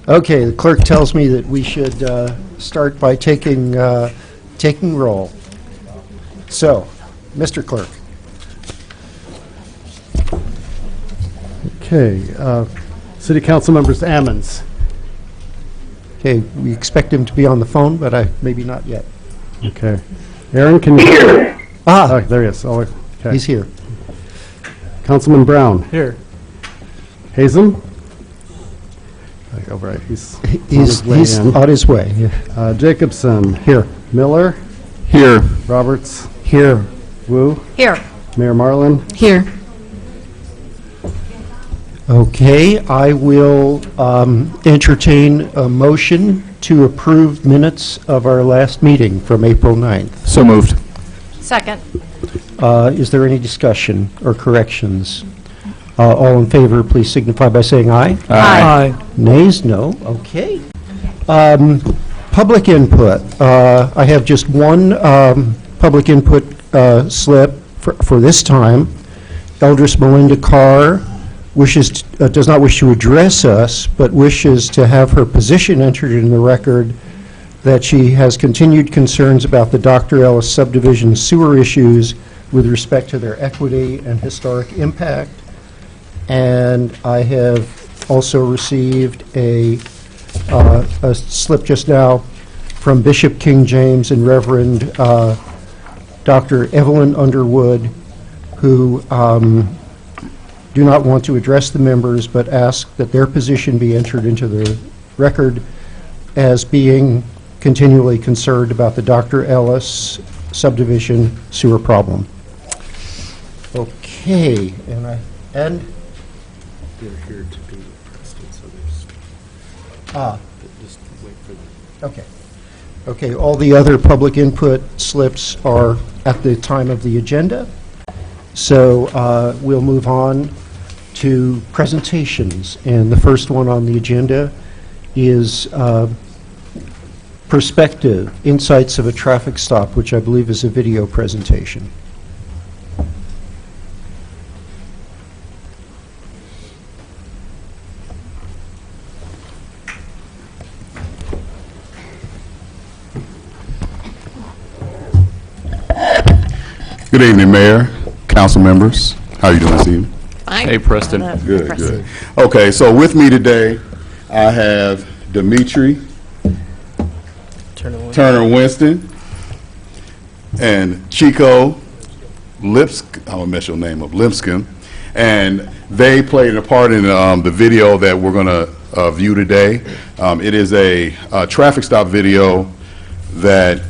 Okay, the clerk tells me that we should start by taking roll. So, Mr. Clerk. Okay, City Council members Ammons. Okay, we expect him to be on the phone, but maybe not yet. Okay. Aaron, can you hear? Ah, There he is. Oh, okay. he's here. Councilman Brown. Here. Hazen. Oh, right. He's He's on his way. Yeah. Jacobson. Here. Miller. Here. Roberts. Here. Wu. Here. Mayor Marlin. Here. Okay, I will entertain a motion to approve minutes of our last meeting from April 9th. So moved. Second. Is there any discussion or corrections? All in favor, please signify by saying aye. Aye. Nays, no. Okay. Public input. I have just one public input slip for this time. Eldris Melinda Carr does not wish to address us, but wishes to have her position entered in the record that she has continued concerns about the Dr. Ellis subdivision sewer issues with respect to their equity and historic impact. And I have also received a slip just now from Bishop King James and Reverend Dr. Evelyn Underwood, who do not want to address the members, but ask that their position be entered into the record as being continually concerned about the Dr. Ellis subdivision sewer problem. Okay, and They're here to be present, so just wait for them. okay. Okay, all the other public input slips are at the time of the agenda. So we'll move on to presentations. And the first one on the agenda is Perspective, Insights of a Traffic Stop, which I believe is a video presentation. Good evening, Mayor, council members. How are you doing this evening? Fine. Hey, Preston. Good, Preston. good. Okay, so with me today, I have Dimitri Turner Winston and Chico Lipskin. I'm gonna mess your name up, Lipskin. And they played a part in the video that we're gonna view today. It is a traffic stop video that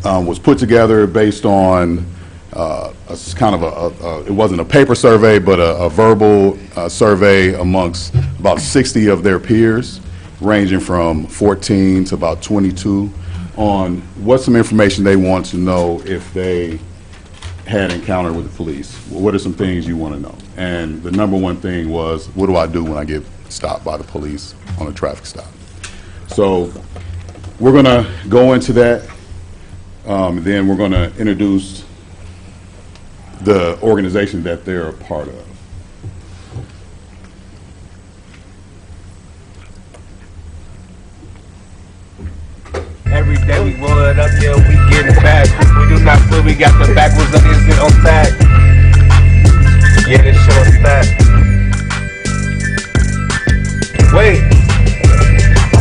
was put together based on it wasn't a paper survey, but a verbal survey amongst about 60 of their peers, ranging from 14 to about 22, on what some information they want to know if they had encounter with the police. What are some things you want to know? And the number one thing was, what do I do when I get stopped by the police on a traffic stop? So we're going to go into that. Then we're going to introduce the organization that they're a part of. Every day we roll it up, yeah, we get it back. We do not feel we got the backwards of this get on back. Yeah, this short back. Wait.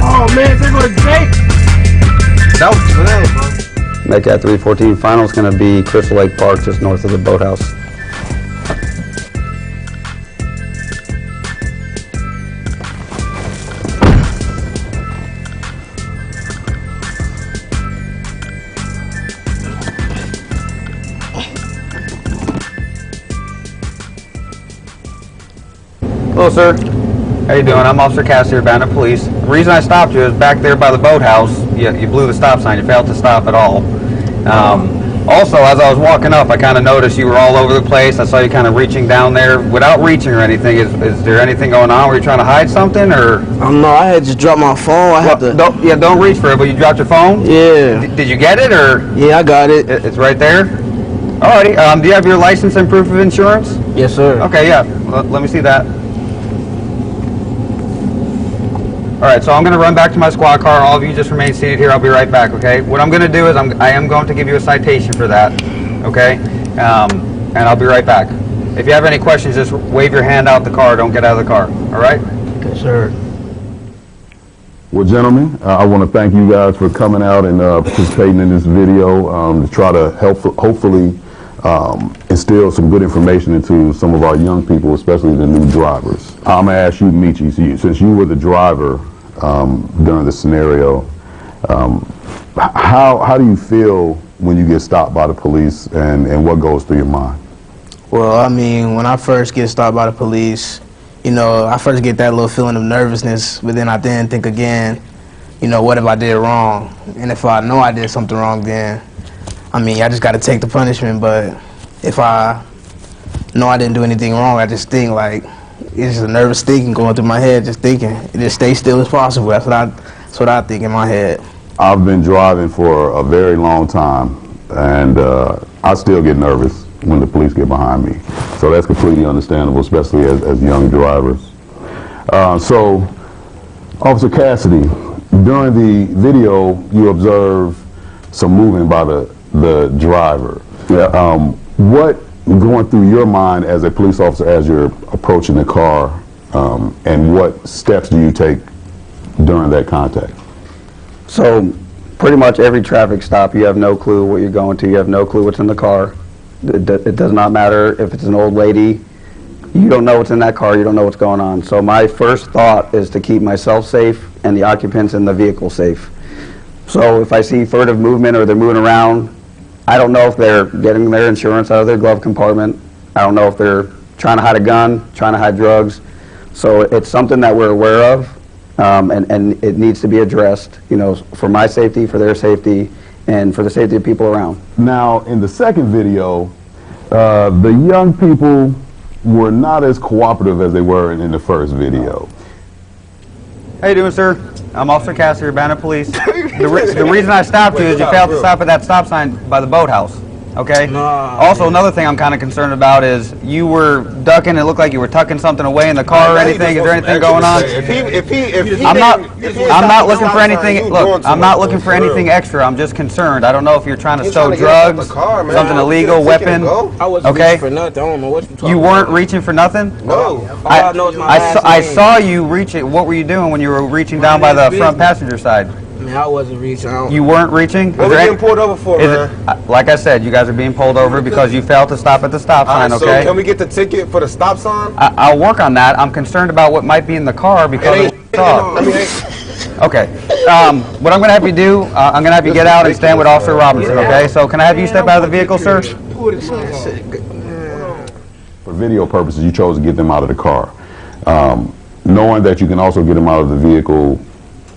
Oh man, they're gonna Jake. That was 12, bro. MetCat 314 final is going to be Crystal Lake Park, just north of the boathouse. Hello, sir. How you doing? I'm Officer Cassidy, Bandit Police. The reason I stopped you is back there by the boathouse. You blew the stop sign. You failed to stop at all. Also, as I was walking up, I kind of noticed you were all over the place. I saw you kind of reaching down there without reaching or anything. Is there anything going on? Were you trying to hide something, or? No, I had just dropped my phone. Don't reach for it, but you dropped your phone? Yeah. Did you get it, or? Yeah, I got it. It's right there? Alrighty. Do you have your license and proof of insurance? Yes, sir. Okay, yeah. Let me see that. All right, so I'm going to run back to my squad car. All of you just remain seated here. I'll be right back, okay? What I'm going to do is I am going to give you a citation for that, okay? And I'll be right back. If you have any questions, just wave your hand out the car. Don't get out of the car, all right? Yes, sir. Well, gentlemen, I want to thank you guys for coming out and participating in this video to try to hopefully instill some good information into some of our young people, especially the new drivers. I'm going to ask you, Michi, since you were the driver during the scenario, how do you feel when you get stopped by the police, and what goes through your mind? Well, I mean, when I first get stopped by the police, you know, I first get that little feeling of nervousness, but then I then think again, you know, what if I did wrong? And if I know I did something wrong, then, I mean, I just got to take the punishment. But if I know I didn't do anything wrong, I just think, like, it's just a nervous thinking going through my head, just thinking. Just stay still as possible. That's what I think in my head. I've been driving for a very long time, and I still get nervous when the police get behind me. So that's completely understandable, especially as young drivers. So, Officer Cassidy, during the video, you observed some movement by the driver. Yeah. What going through your mind as a police officer as you're approaching the car, and what steps do you take during that contact? So, pretty much every traffic stop, you have no clue what you're going to. You have no clue what's in the car. It does not matter if it's an old lady. You don't know what's in that car. You don't know what's going on. So my first thought is to keep myself safe and the occupants in the vehicle safe. So if I see furtive movement or they're moving around, I don't know if they're getting their insurance out of their glove compartment. I don't know if they're trying to hide a gun, trying to hide drugs. So it's something that we're aware of, and it needs to be addressed, you know, for my safety, for their safety, and for the safety of people around. Now, in the second video, the young people were not as cooperative as they were in the first video. How you doing, sir? I'm Officer Cassidy, Urbana Police. The reason I stopped you is you failed to stop at that stop sign by the boathouse. Okay? Also, another thing I'm kind of concerned about is you were ducking. It looked like you were tucking something away in the car or anything. Is there anything going on? I'm not looking for anything. Look, I'm not looking for anything extra. I'm just concerned. I don't know if you're trying to stow drugs, something illegal, weapon. I wasn't Okay? reaching for nothing. I don't know what you're talking You about. weren't reaching for nothing? No. All I know is my last I name. saw you reaching. What were you doing when you were reaching down by the front passenger side? Man, I wasn't reaching. You weren't reaching? What are we getting pulled over for, man? Like I said, you guys are being pulled over because you failed to stop at the stop sign, So okay? can we get the ticket for the stop sign? I'll work on that. I'm concerned about what might be in the car because of what you saw. Okay. What I'm going to have you do, I'm going to have you get out and stand with Officer Robinson, okay? So can I have you step out of the vehicle, sir? For video purposes, you chose to get them out of the car, knowing that you can also get them out of the vehicle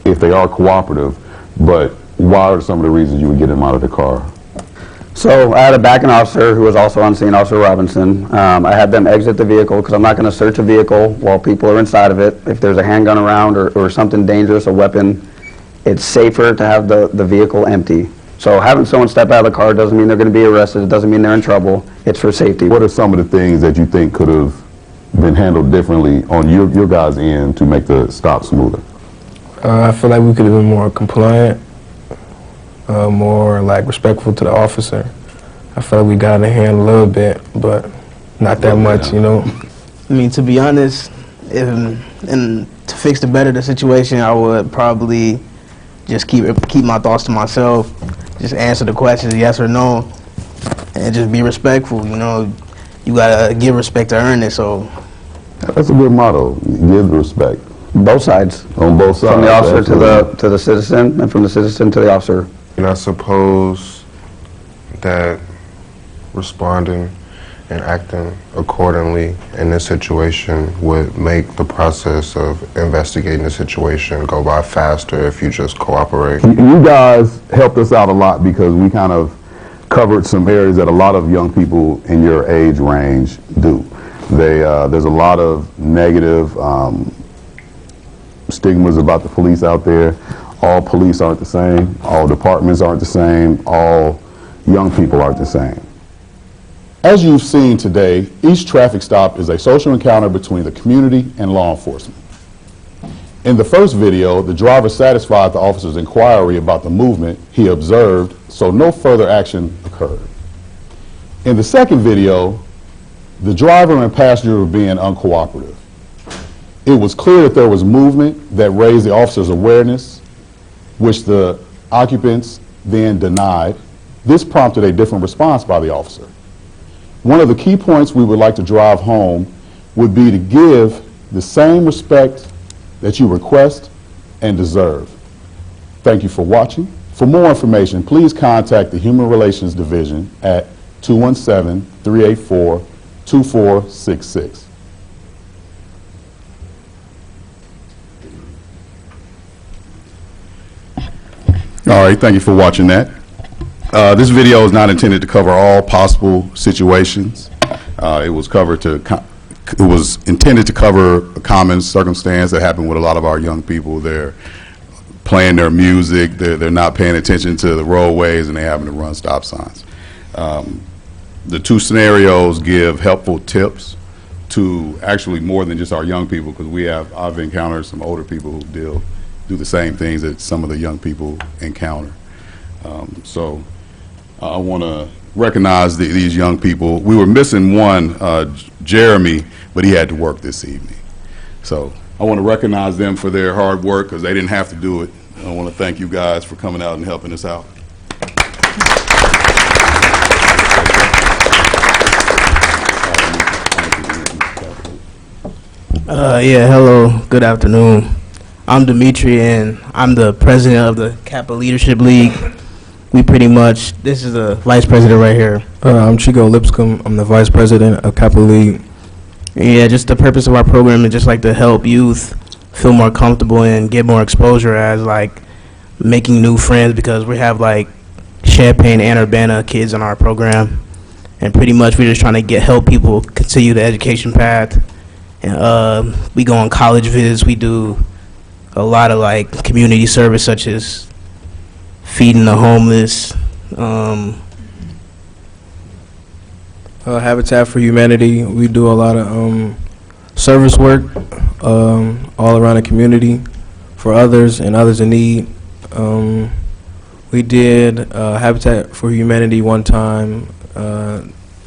if they are cooperative, but why are some of the reasons you would get them out of the car? So I had a backing officer who was also on scene, Officer Robinson. I had them exit the vehicle because I'm not going to search a vehicle while people are inside of it. If there's a handgun around or something dangerous, a weapon, it's safer to have the vehicle empty. So having someone step out of the car doesn't mean they're going to be arrested. It doesn't mean they're in trouble. It's for safety. What are some of the things that you think could have been handled differently on your guys' end to make the stop smoother? I feel like we could have been more compliant, more like respectful to the officer. I feel like we got in hand a little bit, but not that much, you know. I mean, to be honest, and to fix the better the situation, I would probably just keep my thoughts to myself, just answer the questions yes or no, and just be respectful. You know, you gotta give respect to earn it. So That's a good motto. Give respect. Both sides. On both sides. From the officer absolutely. to the citizen, and from the citizen to the officer. And I suppose that responding and acting accordingly in this situation would make the process of investigating the situation go by faster if you just cooperate. You guys helped us out a lot because we kind of covered some areas that a lot of young people in your age range do. There's a lot of negative stigmas about the police out there. All police aren't the same. All departments aren't the same. All young people aren't the same. As you've seen today, each traffic stop is a social encounter between the community and law enforcement. In the first video, the driver satisfied the officer's inquiry about the movement he observed, so no further action occurred. In the second video, the driver and passenger were being uncooperative. It was clear that there was movement that raised the officer's awareness, which the occupants then denied. This prompted a different response by the officer. One of the key points we would like to drive home would be to give the same respect that you request and deserve. Thank you for watching. For more information, please contact the Human Relations Division at 217-384-2466. All right, thank you for watching that. This video is not intended to cover all possible situations. It was intended to cover a common circumstance that happened with a lot of our young people. They're playing their music, they're not paying attention to the roadways, and they're having to run stop signs. The two scenarios give helpful tips to actually more than just our young people, because I've encountered some older people who do the same things that some of the young people encounter. So I want to recognize these young people. We were missing one, Jeremy, but he had to work this evening. So I want to recognize them for their hard work, because they didn't have to do it. I want to thank you guys for coming out and helping us out. Yeah, hello, good afternoon. I'm Dimitri, and I'm the president of the Kappa Leadership League. We pretty much, this is the vice president right here. I'm Chico Lipscomb. I'm the vice president of Kappa League. Yeah, just the purpose of our program is just like to help youth feel more comfortable and get more exposure as like making new friends, because we have like Champaign and Urbana kids in our program, and pretty much we're just trying to help people continue the education path. And we go on college visits. We do a lot of like community service, such as feeding the homeless. Habitat for Humanity. We do a lot of service work all around the community for others and others in need. We did Habitat for Humanity one time.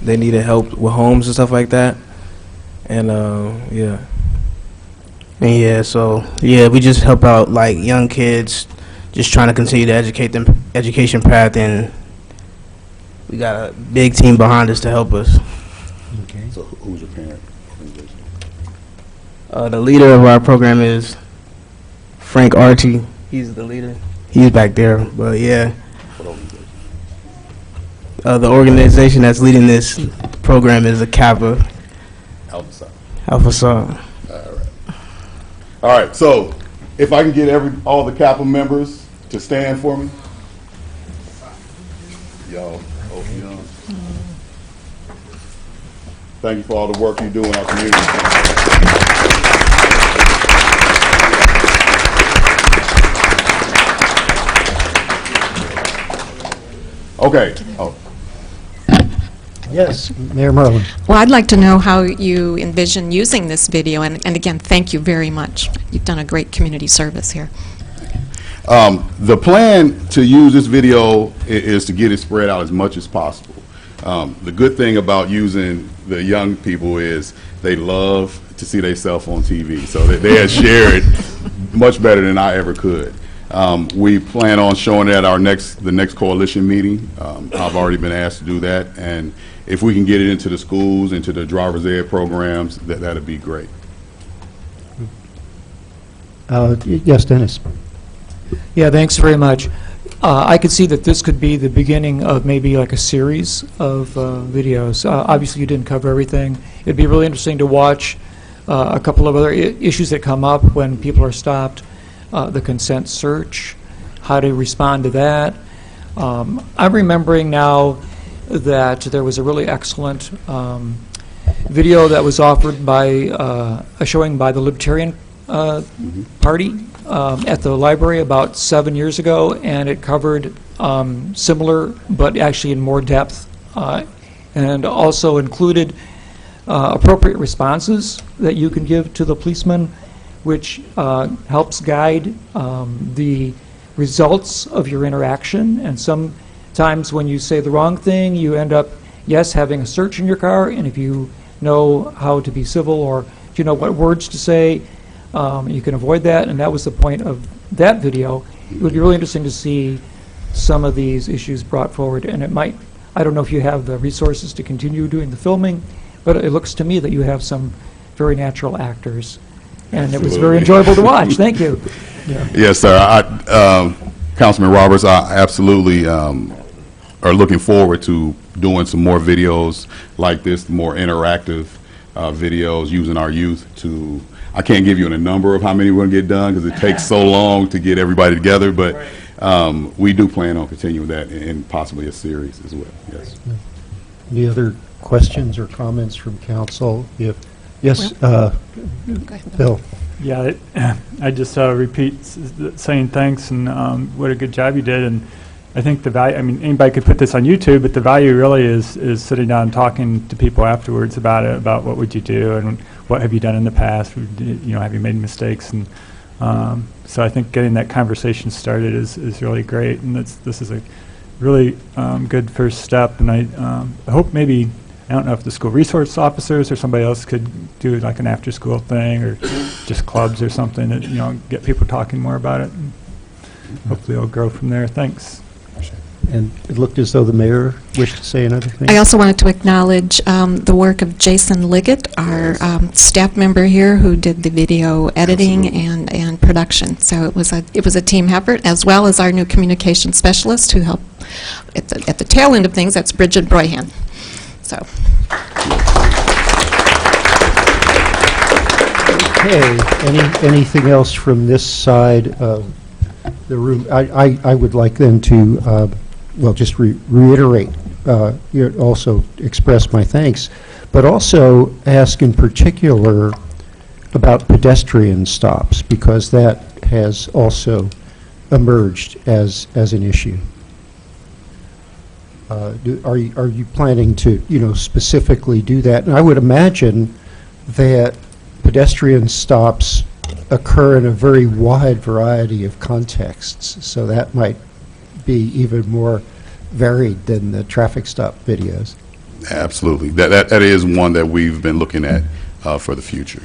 They needed help with homes and stuff like that. And yeah. And yeah, so yeah, we just help out like young kids, just trying to continue to educate them education path, and we got a big team behind us to help us. Okay. So who's your parent organization? The leader of our program is Frank Archie. He's the leader. He's back there, but yeah. What organization? The organization that's leading this program is the Kappa Alpha Psi. Alpha Psi. All right, so if I can get all the Kappa members to stand for me. Y'all, young. Thank you for all the work you do in our community. Okay. Oh. Yes, Mayor Marlin. Well, I'd like to know how you envision using this video, and again, thank you very much. You've done a great community service here. The plan to use this video is to get it spread out as much as possible. The good thing about using the young people is they love to see themselves on TV, so they had shared much better than I ever could. We plan on showing it at the next coalition meeting. I've already been asked to do that, and if we can get it into the schools, into the driver's ed programs, that'd be great. Yes, Dennis. Yeah, thanks very much. I could see that this could be the beginning of maybe like a series of videos. Obviously, you didn't cover everything. It'd be really interesting to watch a couple of other issues that come up when people are stopped. The consent search, how to respond to that. I'm remembering now that there was a really excellent video that was offered by a showing by the Libertarian Party at the library about 7 years ago, and it covered similar but actually in more depth, and also included appropriate responses that you can give to the policeman, which helps guide the results of your interaction. And sometimes when you say the wrong thing, you end up, yes, having a search in your car, and if you know how to be civil or if you know what words to say, you can avoid that, and that was the point of that video. It would be really interesting to see some of these issues brought forward, and it might, I don't know if you have the resources to continue doing the filming, but it looks to me that you have some very natural actors, and it was very enjoyable to watch. Thank you. Yeah. Yes, sir. Councilman Roberts, I absolutely are looking forward to doing some more videos like this, more interactive videos using our youth to, I can't give you a number of how many we're going to get done because it takes so long to get everybody together, but we do plan on continuing that in possibly a series as well. Yes. Any other questions or comments from council? Yes, Go ahead. Bill. Yeah, I just repeat saying thanks and what a good job you did. And I think the value, I mean, anybody could put this on YouTube, but the value really is sitting down and talking to people afterwards about it, about what would you do and what have you done in the past, you know, have you made mistakes? And so I think getting that conversation started is really great. And this is a really good first step. And I hope maybe, I don't know if the school resource officers or somebody else could do like an after-school thing or just clubs or something that, you know, get people talking more about it. And hopefully it'll grow from there. Thanks. And it looked as though the mayor wished to say another thing. I also wanted to acknowledge the work of Jason Liggett, our staff member here, who did the video editing and production. So it was a team effort, as well as our new communication specialist who helped at the tail end of things. That's Bridget Broyhan. So. Okay. Anything else from this side of the room? I would like then to, well, just reiterate, also express my thanks, but also ask in particular about pedestrian stops, because that has also emerged as an issue. Are you planning to, you know, specifically do that? And I would imagine that pedestrian stops occur in a very wide variety of contexts, so that might be even more varied than the traffic stop videos. Absolutely. That is one that we've been looking at for the future.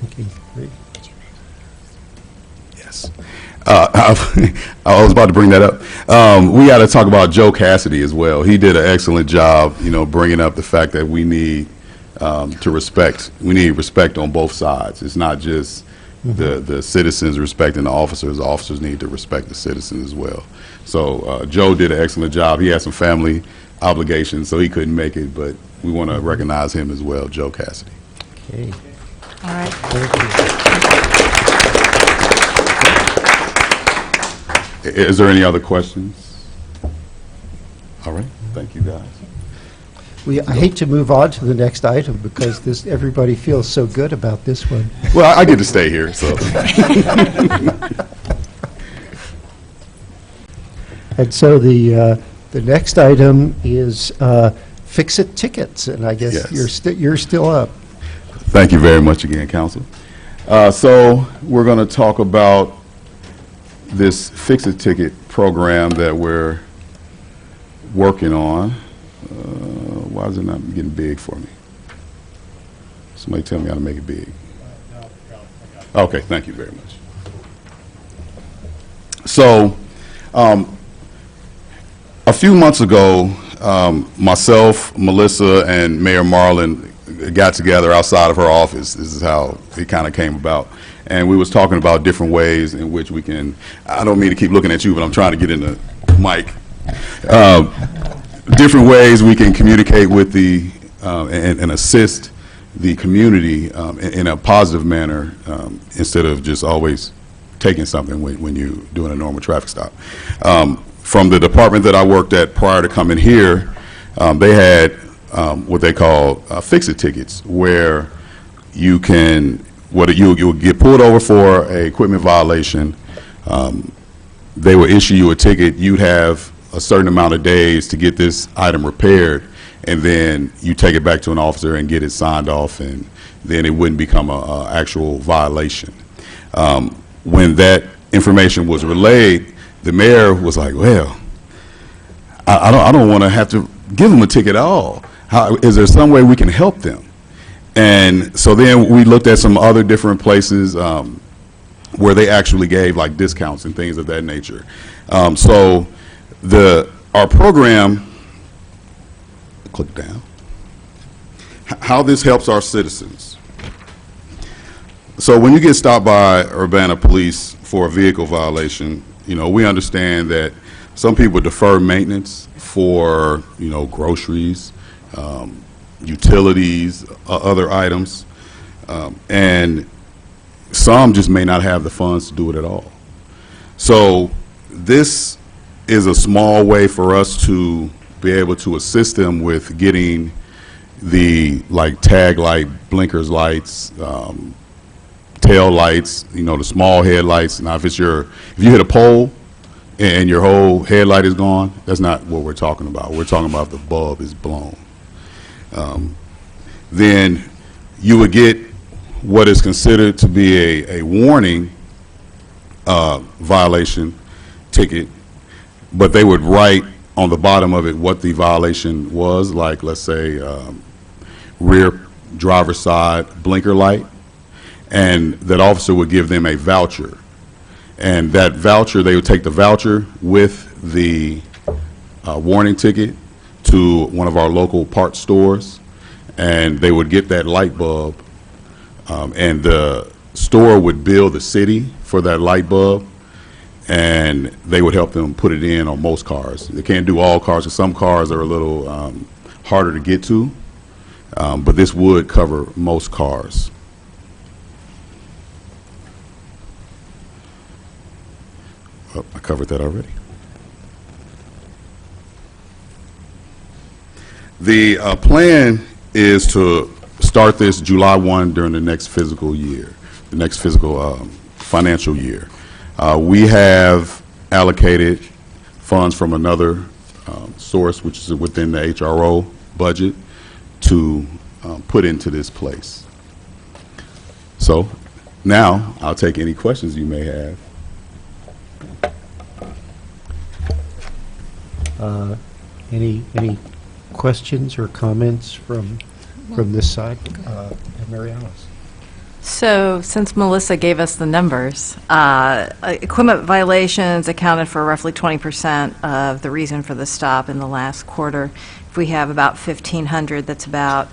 Okay, great. Yes. I was about to bring that up. We got to talk about Joe Cassidy as well. He did an excellent job, you know, bringing up the fact that we need we need respect on both sides. It's not just the citizens respecting the officers need to respect the citizens as well. So Joe did an excellent job. He had some family obligations, so he couldn't make it, but we want to recognize him as well, Joe Cassidy. Okay. All right. Is there any other questions? All right, thank you, guys. I hate to move on to the next item because everybody feels so good about this one. Well, I get to stay here, so. And so the next item is Fix-It tickets, and I guess Yes. you're still up. Thank you very much again, Council. So we're going to talk about this Fix-It ticket program that we're working on. Why is it not getting big for me? Somebody tell me how to make it big. Okay, thank you very much. So, a few months ago, myself, Melissa, and Mayor Marlin got together outside of her office. This is how it kind of came about. And we was talking about different ways in which we can, I don't mean to keep looking at you, but I'm trying to get in the mic. Different ways we can communicate with and assist the community in a positive manner instead of just always taking something when you're doing a normal traffic stop. From the department that I worked at prior to coming here, they had what they call Fix-It tickets, where you can, you'll get pulled over for a equipment violation. They will issue you a ticket. You'd have a certain amount of days to get this item repaired, and then you take it back to an officer and get it signed off, and then it wouldn't become a actual violation. When that information was relayed, the mayor was like, well, I don't want to have to give them a ticket at all. Is there some way we can help them? And so then we looked at some other different places where they actually gave like discounts and things of that nature. So our program, click down, how this helps our citizens. So when you get stopped by Urbana Police for a vehicle violation, we understand that some people defer maintenance for, groceries, utilities, other items, and some just may not have the funds to do it at all. So this is a small way for us to be able to assist them with getting the tag light, blinkers lights, tail lights, the small headlights. Now if you hit a pole and your whole headlight is gone, that's not what we're talking about. We're talking about the bulb is blown. Then you would get what is considered to be a warning violation ticket, but they would write on the bottom of it what the violation was, like let's say rear driver's side blinker light, and that officer would give them a voucher. And that voucher, they would take the voucher with the warning ticket to one of our local parts stores, and they would get that light bulb, and the store would bill the city for that light bulb, and they would help them put it in on most cars. They can't do all cars, because some cars are a little harder to get to, but this would cover most cars. Oh, I covered that already. The plan is to start this July 1 during the next fiscal year, the next fiscal financial year. We have allocated funds from another source, which is within the HRO budget, to put into this place. So now I'll take any questions you may have. Any questions or comments from this side? Mary Alice. So, since Melissa gave us the numbers, equipment violations accounted for roughly 20% of the reason for the stop in the last quarter. If we have about 1,500, that's about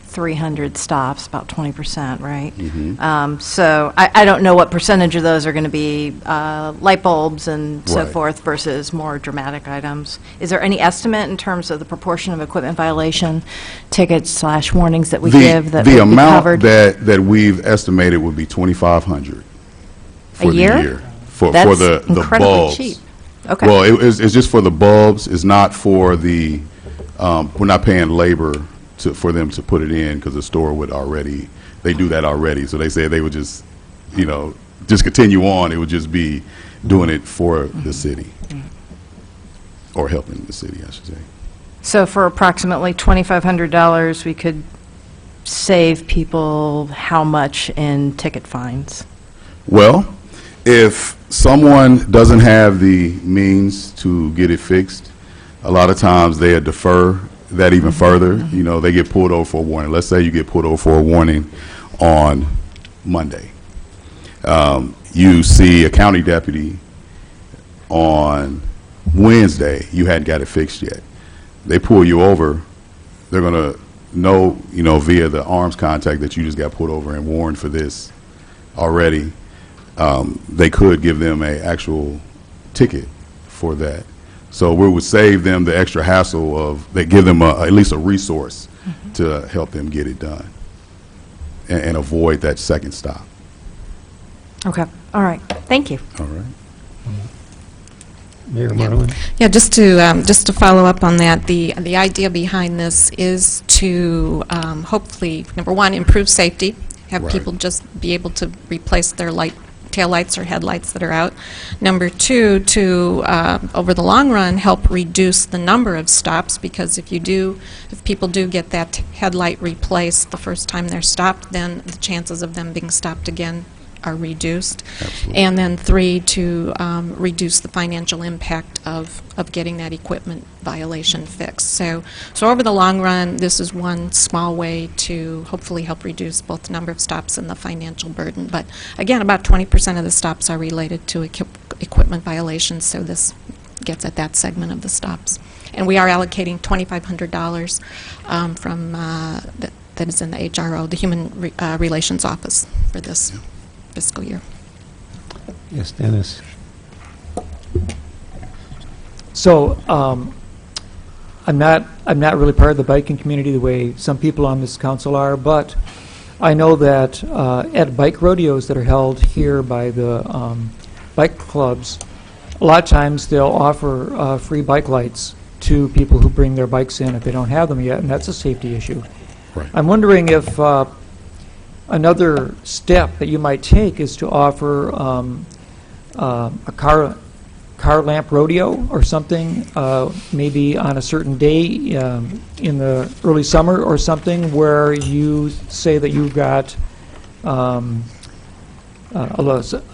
300 stops, about 20%, right? Mm-hmm. So, I don't know what percentage of those are going to be light bulbs and so Right. forth versus more dramatic items. Is there any estimate in terms of the proportion of equipment violation tickets / warnings that we give that The would be amount covered? that we've estimated would be $2,500 for A year? the year. For That's the incredibly bulbs. cheap. Okay. Well, it's just for the bulbs. It's not for the, we're not paying labor for them to put it in, because the store would already, they do that already. So they said they would just, just continue on. It would just be doing it for the city, or helping the city, I should say. So for approximately $2,500, we could save people how much in ticket fines? Well, if someone doesn't have the means to get it fixed, a lot of times they defer that even further. They get pulled over for a warning. Let's say you get pulled over for a warning on Monday. You see a county deputy on Wednesday, you hadn't got it fixed yet. They pull you over, they're going to know, via the arms contact that you just got pulled over and warned for this already. They could give them an actual ticket for that. So we would save them the extra hassle of, they give them at least a resource to help them get it done and avoid that second stop. Okay, all right, thank you. All right. Mayor Marlin? Yeah, just to follow up on that, the idea behind this is to hopefully, number one, improve safety, have Right. people just be able to replace their taillights or headlights that are out. Number two, to over the long run, help reduce the number of stops, because if people do get that headlight replaced the first time they're stopped, then the chances of them being stopped again are reduced. And then 3, to reduce the financial impact of getting that equipment violation fixed. So over the long run, this is one small way to hopefully help reduce both the number of stops and the financial burden. But again, about 20% of the stops are related to equipment violations, so this gets at that segment of the stops. And we are allocating $2,500 from that is in the HRO, the Human Relations Office, for this fiscal year. Yes, Dennis. So, I'm not really part of the biking community the way some people on this council are, but I know that at bike rodeos that are held here by the bike clubs, a lot of times they'll offer free bike lights to people who bring their bikes in if they don't have them yet, and that's a safety issue. Right. I'm wondering if another step that you might take is to offer a car lamp rodeo or something, maybe on a certain day in the early summer or something, where you say that you've got a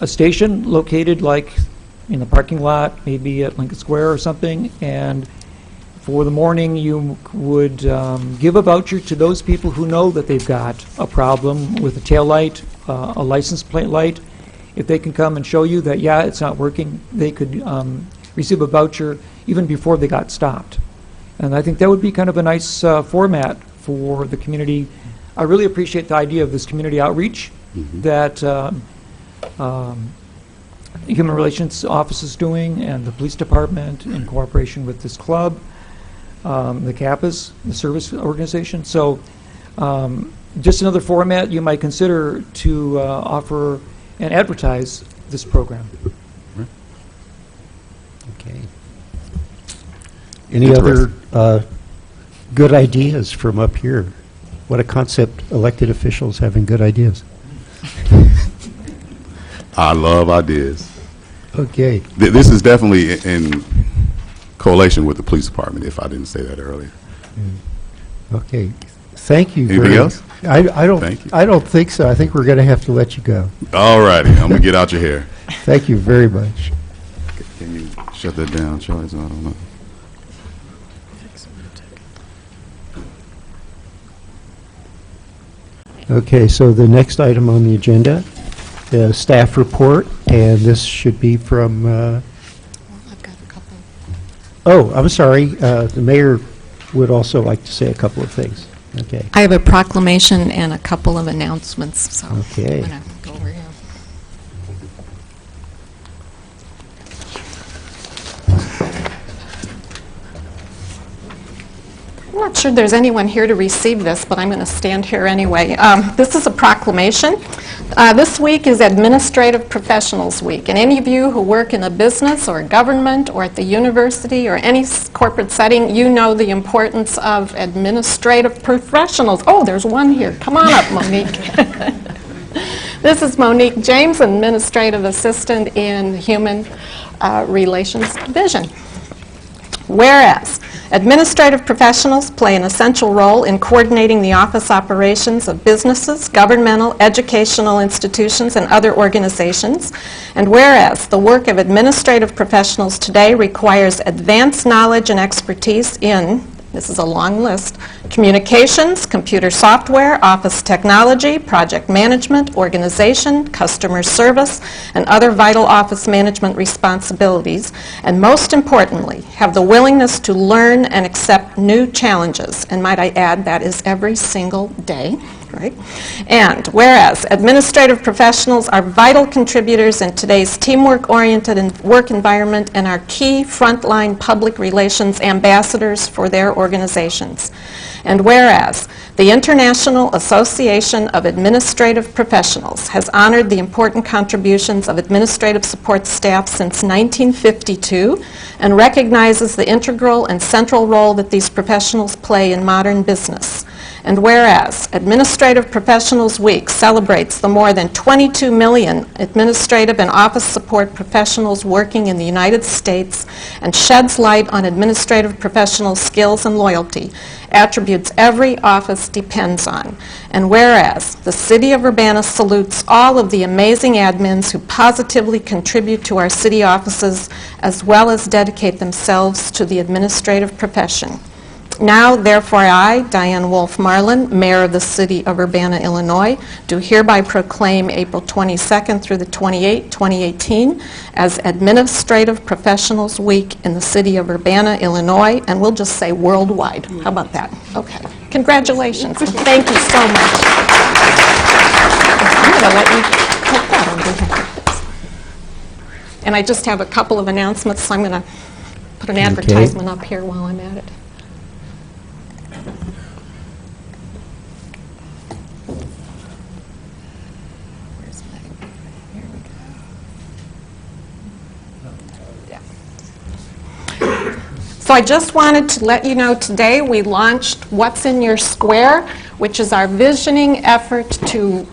station located like in the parking lot, maybe at Lincoln Square or something, and for the morning you would give a voucher to those people who know that they've got a problem with a tail light, a license plate light. If they can come and show you that, yeah, it's not working, they could receive a voucher even before they got stopped. And I think that would be kind of a nice format for the community. I really appreciate the idea of this community outreach that Human Relations Office is doing, and the police department in cooperation with this club, the CAPAS, the service organization. So just another format you might consider to offer and advertise this program. Okay. Any other good ideas from up here? What a concept, elected officials having good ideas. I love ideas. Okay. This is definitely in correlation with the police department, if I didn't say that earlier. Okay. Thank you. Anything else? I don't. Thank you. I don't think so. I think we're going to have to let you go. All righty, I'm gonna get out your hair. Thank you very much. Can you shut that down, Charlie? So I don't know. Okay, so the next item on the agenda, staff report, and this should be from, I've got a couple. oh, I'm sorry, the mayor would also like to say a couple of things. Okay. I have a proclamation and a couple of announcements, so Okay. I'm going to go over here. I'm not sure there's anyone here to receive this, but I'm going to stand here anyway. This is a proclamation. This week is Administrative Professionals Week, and any of you who work in a business or government or at the university or any corporate setting, you know the importance of administrative professionals. Oh, there's one here. Come on up, Monique. This is Monique James, Administrative Assistant in Human Relations Division. Whereas, administrative professionals play an essential role in coordinating the office operations of businesses, governmental, educational institutions, and other organizations. And whereas, the work of administrative professionals today requires advanced knowledge and expertise in, this is a long list, communications, computer software, office technology, project management, organization, customer service, and other vital office management responsibilities, and most importantly, have the willingness to learn and accept new challenges. And might I add, that is every single day. Right? And whereas administrative professionals are vital contributors in today's teamwork-oriented work environment and are key frontline public relations ambassadors for their organizations. And whereas the International Association of Administrative Professionals has honored the important contributions of administrative support staff since 1952 and recognizes the integral and central role that these professionals play in modern business. And whereas Administrative Professionals Week celebrates the more than 22 million administrative and office support professionals working in the United States and sheds light on administrative professional skills and loyalty, attributes every office depends on. And whereas the City of Urbana salutes all of the amazing admins who positively contribute to our city offices as well as dedicate themselves to the administrative profession. Now, therefore, I, Diane Wolf Marlin, Mayor of the City of Urbana, Illinois, do hereby proclaim April 22nd through the 28th, 2018, as Administrative Professionals Week in the City of Urbana, Illinois, and we'll just say worldwide. How about that? Okay. Congratulations, and thank you so much. I'm going to let you take that on behalf of this. And I just have a couple of announcements, so I'm going to put an advertisement up here while I'm at it. So I just wanted to let you know today we launched What's in Your Square, which is our visioning effort to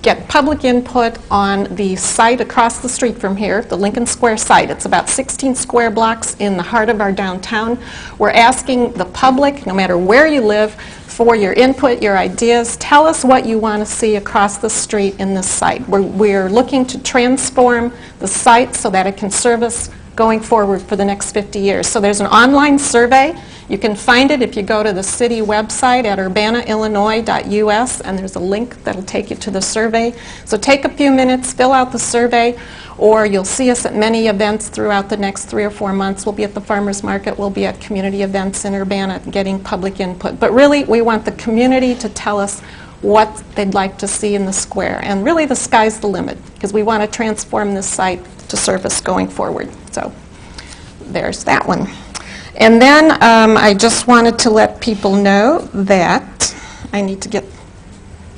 get public input on the site across the street from here, the Lincoln Square site. It's about 16 square blocks in the heart of our downtown. We're asking the public, no matter where you live, for your input, your ideas. Tell us what you want to see across the street in this site. We're looking to transform the site so that it can serve us going forward for the next 50 years. So there's an online survey. You can find it if you go to the city website at urbanaillinois.us, and there's a link that'll take you to the survey. So take a few minutes, fill out the survey, or you'll see us at many events throughout the next 3 or 4 months. We'll be at the farmers market, we'll be at community events in Urbana getting public input. But really, we want the community to tell us what they'd like to see in the square. And really, the sky's the limit, because we want to transform this site to serve us going forward. So there's that one. And then I just wanted to let people know that I need to get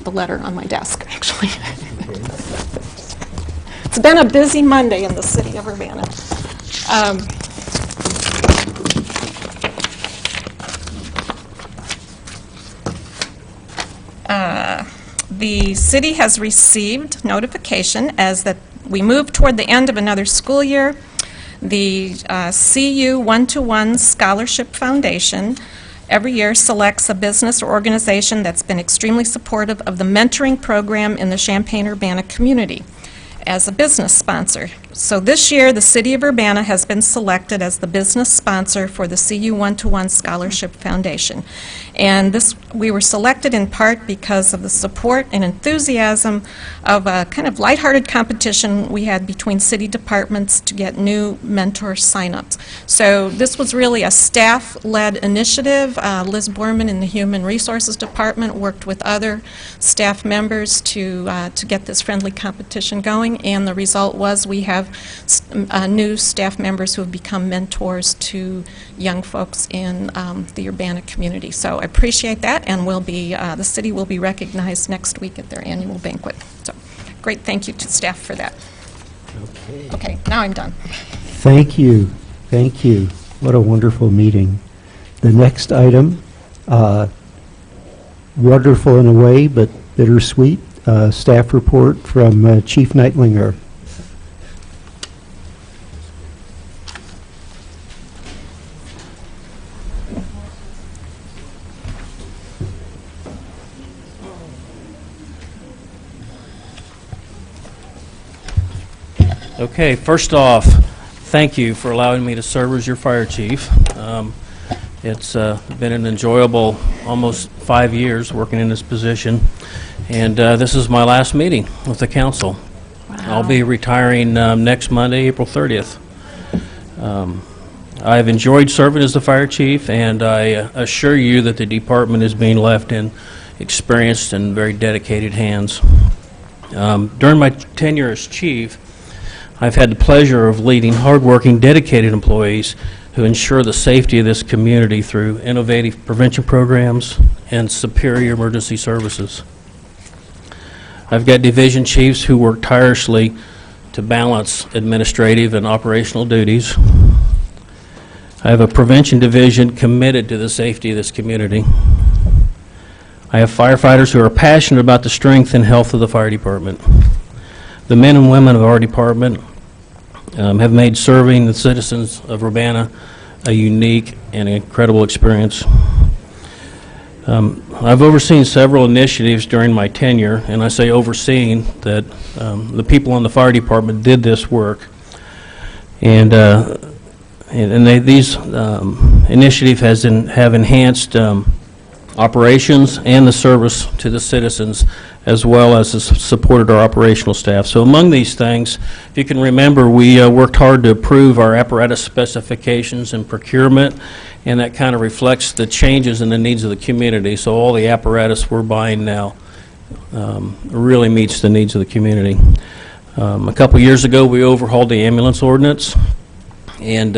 the letter on my desk, actually. It's been a busy Monday in the city of Urbana. The city has received notification as that we move toward the end of another school year. The CU One-to-One Scholarship Foundation every year selects a business or organization that's been extremely supportive of the mentoring program in the Champaign-Urbana community as a business sponsor. So this year, the City of Urbana has been selected as the business sponsor for the CU One-to-One Scholarship Foundation. And we were selected in part because of the support and enthusiasm of a kind of lighthearted competition we had between city departments to get new mentor signups. So this was really a staff-led initiative. Liz Borman in the Human Resources Department worked with other staff members to get this friendly competition going, and the result was we have new staff members who have become mentors to young folks in the Urbana community. So I appreciate that, and the city will be recognized next week at their annual banquet. So great thank you to staff for that. Okay, now I'm done. Thank you. Thank you. What a wonderful meeting. The next item, wonderful in a way, but bittersweet, staff report from Chief Neitlinger. Okay, first off, thank you for allowing me to serve as your fire chief. It's been an enjoyable almost 5 years working in this position, and this is my last meeting with the council. Wow. I'll be retiring next Monday, April 30th. I've enjoyed serving as the fire chief, and I assure you that the department is being left in experienced and very dedicated hands. During my tenure as chief, I've had the pleasure of leading hardworking, dedicated employees who ensure the safety of this community through innovative prevention programs and superior emergency services. I've got division chiefs who work tirelessly to balance administrative and operational duties. I have a prevention division committed to the safety of this community. I have firefighters who are passionate about the strength and health of the fire department. The men and women of our department have made serving the citizens of Urbana a unique and incredible experience. I've overseen several initiatives during my tenure, and I say overseen that the people in the fire department did this work. And these initiatives have enhanced operations and the service to the citizens, as well as has supported our operational staff. So among these things, if you can remember, we worked hard to approve our apparatus specifications and procurement, and that kind of reflects the changes in the needs of the community. So all the apparatus we're buying now really meets the needs of the community. A couple years ago, we overhauled the ambulance ordinance, and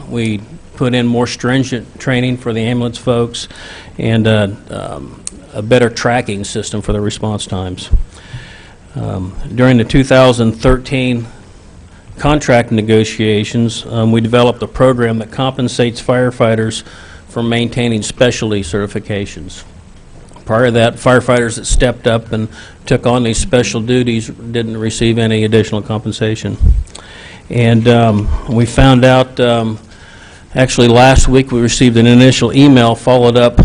we put in more stringent training for the ambulance folks and a better tracking system for the response times. During the 2013 contract negotiations, we developed a program that compensates firefighters for maintaining specialty certifications. Prior to that, firefighters that stepped up and took on these special duties didn't receive any additional compensation. And we found out, actually last week we received an initial email followed up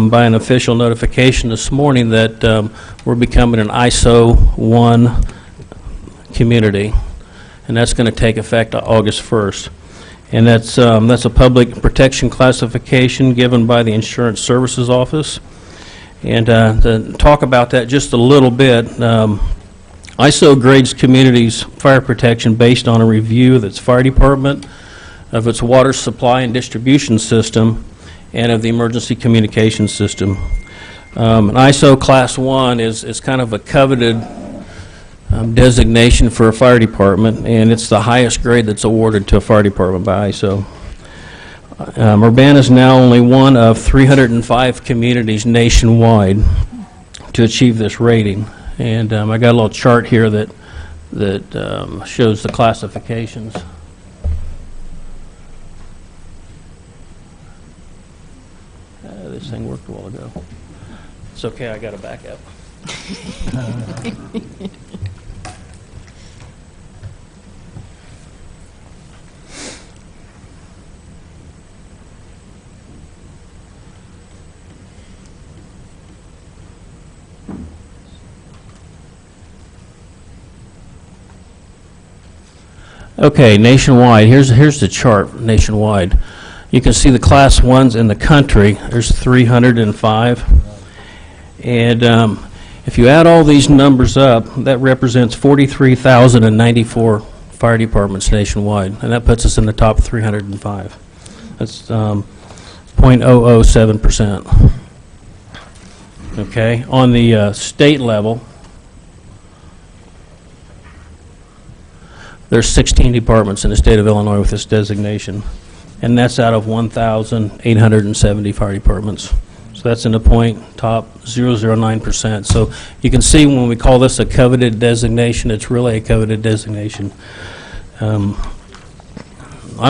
by an official notification this morning that we're becoming an ISO 1 community, and that's going to take effect August 1st. And that's a public protection classification given by the Insurance Services Office. And to talk about that just a little bit, ISO grades communities' fire protection based on a review of its fire department, of its water supply and distribution system, and of the emergency communication system. An ISO Class 1 is kind of a coveted designation for a fire department, and it's the highest grade that's awarded to a fire department by ISO. Urbana is now only one of 305 communities nationwide to achieve this rating. And I got a little chart here that shows the classifications. This thing worked a while ago. It's okay, I got to back up. Okay, nationwide, here's the chart nationwide. You can see the Class 1s in the country, there's 305. And if you add all these numbers up, that represents 43,094 fire departments nationwide, and that puts us in the top 305. That's 0.007%. Okay, on the state level, there's 16 departments in the state of Illinois with this designation, and that's out of 1,870 fire departments. So that's in the top 0.009%. So you can see when we call this a coveted designation, it's really a coveted designation. I'm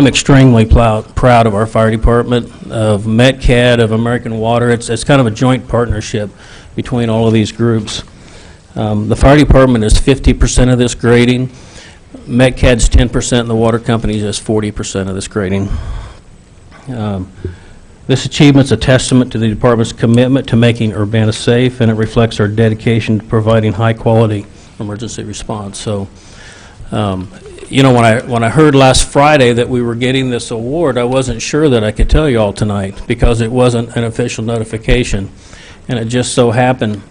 extremely proud of our fire department, of MetCAD, of American Water. It's kind of a joint partnership between all of these groups. The fire department is 50% of this grading. MetCAD's 10%, and the water company is 40% of this grading. This achievement's a testament to the department's commitment to making Urbana safe, and it reflects our dedication to providing high-quality emergency response. So, you know, when I heard last Friday that we were getting this award, I wasn't sure that I could tell you all tonight because it wasn't an official notification, and it just so happened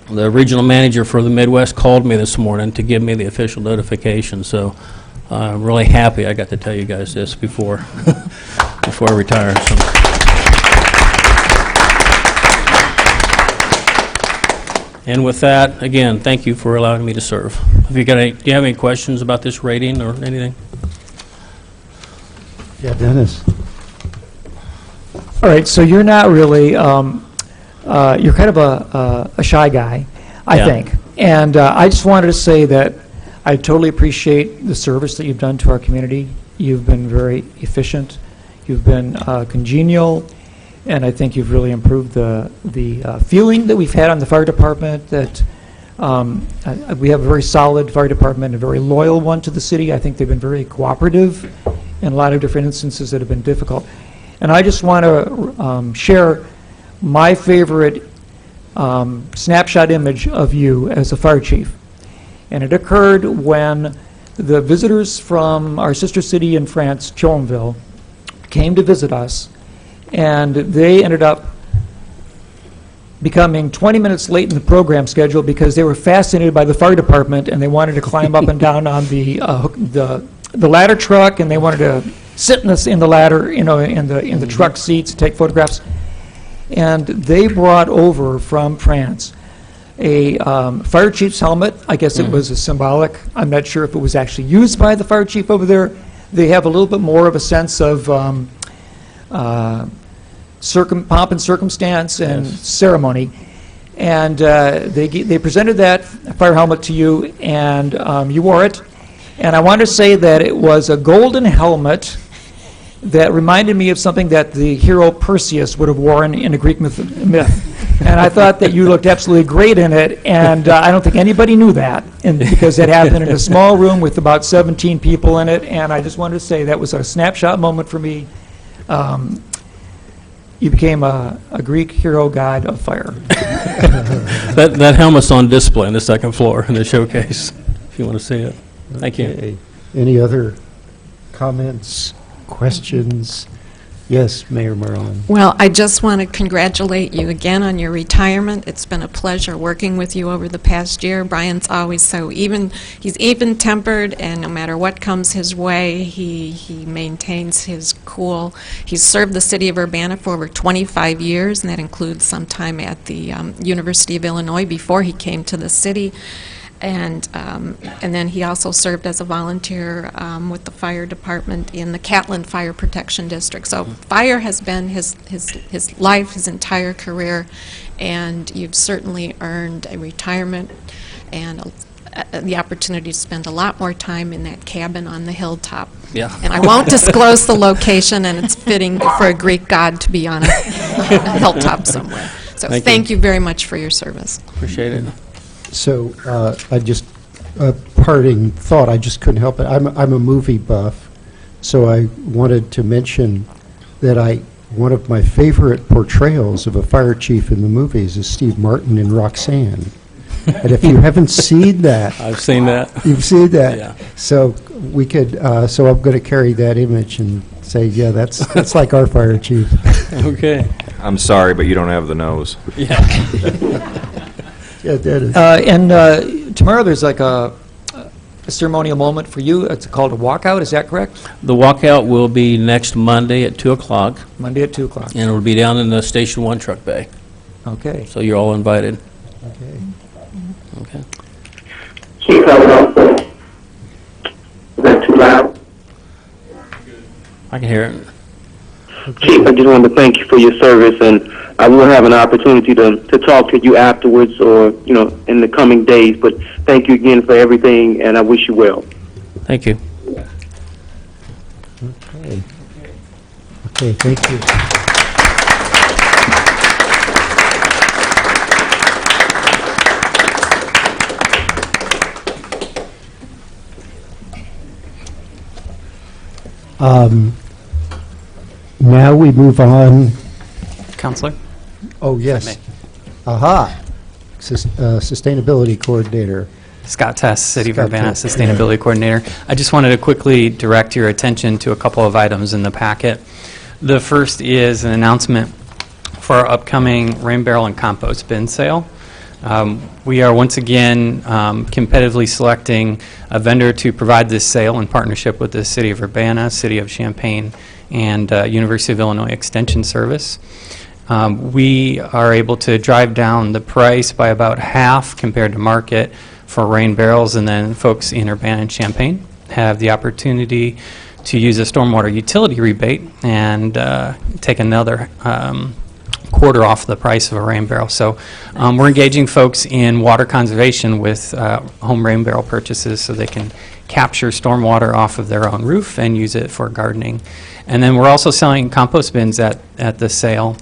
the regional manager for the Midwest called me this morning to give me the official notification. So I'm really happy I got to tell you guys this before before I retire. So. And with that, again, thank you for allowing me to serve. Do you have any questions about this rating or anything? Yeah, Dennis. All right, so you're not really, you're kind of a shy guy, I think. And I just wanted to say that I totally appreciate the service that you've done to our community. You've been very efficient. You've been congenial. and I think you've really improved the feeling that we've had on the fire department, that we have a very solid fire department, a very loyal one to the city. I think they've been very cooperative in a lot of different instances that have been difficult. And I just want to share my favorite snapshot image of you as a fire chief. And it occurred when the visitors from our sister city in France, Thionville, came to visit us, and they ended up becoming 20 minutes late in the program schedule because they were fascinated by the fire department, and they wanted to climb up and down on the ladder truck, and they wanted to sit in the ladder, in the truck seats, take photographs. And they brought over from France a fire chief's helmet. I guess it was a symbolic. I'm not sure if it was actually used by the fire chief over there. They have a little bit more of a sense of pomp and circumstance and ceremony. And they presented that fire helmet to you, and you wore it. And I want to say that it was a golden helmet that reminded me of something that the hero Perseus would have worn in a Greek myth. And I thought that you looked absolutely great in it, and I don't think anybody knew that, because it happened in a small room with about 17 people in it, and I just wanted to say that was a snapshot moment for me. You became a Greek hero god of fire. That helmet's on display on the second floor in the showcase, if you want to see it. Thank you. Okay. Any other comments, questions? Yes, Mayor Marlin. Well, I just want to congratulate you again on your retirement. It's been a pleasure working with you over the past year. Brian's always he's even-tempered, and no matter what comes his way, he maintains his cool. He's served the city of Urbana for over 25 years, and that includes some time at the University of Illinois before he came to the city. And then he also served as a volunteer with the fire department in the Catlin Fire Protection District. So fire has been his life, his entire career, and you've certainly earned a retirement and the opportunity to spend a lot more time in that cabin on the hilltop. Yeah. And I won't disclose the location, and it's fitting for a Greek god to be on a hilltop somewhere. So thank you very much for your service. Appreciate it. So I just, a parting thought, I just couldn't help it. I'm a movie buff, so I wanted to mention that one of my favorite portrayals of a fire chief in the movies is Steve Martin in Roxanne. And if you haven't seen that. I've seen that. You've seen that? Yeah. So we could, so I'm going to carry that image and say, yeah, that's like our fire chief. Okay. I'm sorry, but you don't have the nose. Yeah. Yeah, that is. And tomorrow there's like a ceremonial moment for you. It's called a walkout. Is that correct? The walkout will be next Monday at 2 o'clock, Monday at 2 o'clock. and it'll be down in the Station 1 truck bay. Okay. So you're all invited. Okay. Okay. Chief, is that too loud? I can hear it. Chief, I just wanted to thank you for your service, and I will have an opportunity to talk to you afterwards or, in the coming days, but thank you again for everything, and I wish you well. Thank you. Okay. Okay, thank you. Now we move on. Counselor? Oh, yes. Aha. Sustainability Coordinator. Scott Tess, City of Scott Urbana Tess. Sustainability Coordinator. I just wanted to quickly direct your attention to a couple of items in the packet. The first is an announcement for our upcoming rain barrel and compost bin sale. We are once again competitively selecting a vendor to provide this sale in partnership with the City of Urbana, City of Champaign, and University of Illinois Extension Service. We are able to drive down the price by about half compared to market for rain barrels, and then folks in Urbana and Champaign have the opportunity to use a stormwater utility rebate and take another quarter off the price of a rain barrel. So we're engaging folks in water conservation with home rain barrel purchases so they can capture stormwater off of their own roof and use it for gardening. And then we're also selling compost bins at the sale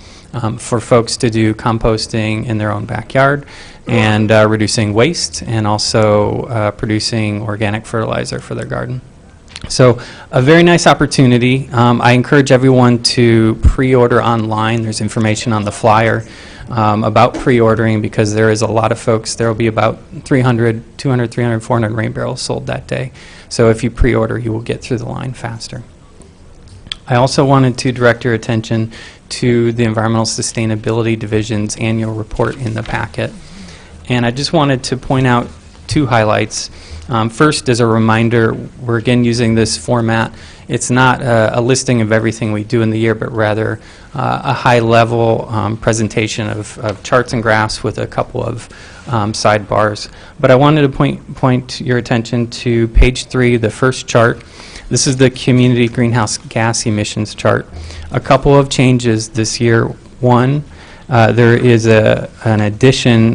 for folks to do composting in their own backyard and reducing waste and also producing organic fertilizer for their garden. So a very nice opportunity. I encourage everyone to pre-order online. There's information on the flyer about pre-ordering because there is a lot of folks. There will be about 200, 300, 400 rain barrels sold that day. So if you pre-order, you will get through the line faster. I also wanted to direct your attention to the Environmental Sustainability Division's annual report in the packet. And I just wanted to point out two highlights. First, as a reminder, we're again using this format. It's not a listing of everything we do in the year, but rather a high-level presentation of charts and graphs with a couple of sidebars. But I wanted to point your attention to page 3, the first chart. This is the community greenhouse gas emissions chart. A couple of changes this year. One, there is an addition,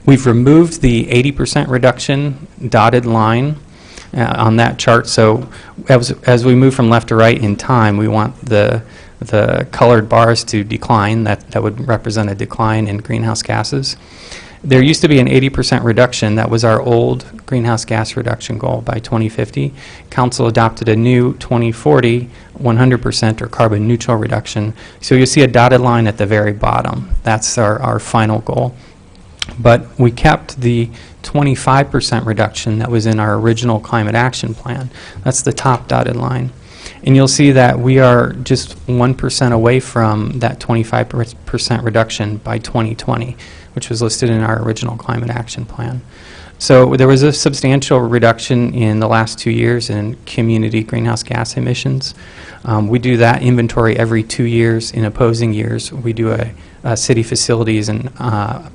we've removed the 80% reduction dotted line on that chart. So as we move from left to right in time, we want the colored bars to decline. That would represent a decline in greenhouse gases. There used to be an 80% reduction. That was our old greenhouse gas reduction goal by 2050. Council adopted a new 2040 100% or carbon neutral reduction. So you'll see a dotted line at the very bottom. That's our final goal. But we kept the 25% reduction that was in our original climate action plan. That's the top dotted line. And you'll see that we are just 1% away from that 25% reduction by 2020, which was listed in our original climate action plan. So there was a substantial reduction in the last 2 years in community greenhouse gas emissions. We do that inventory every 2 years. In opposing years, we do a city facilities and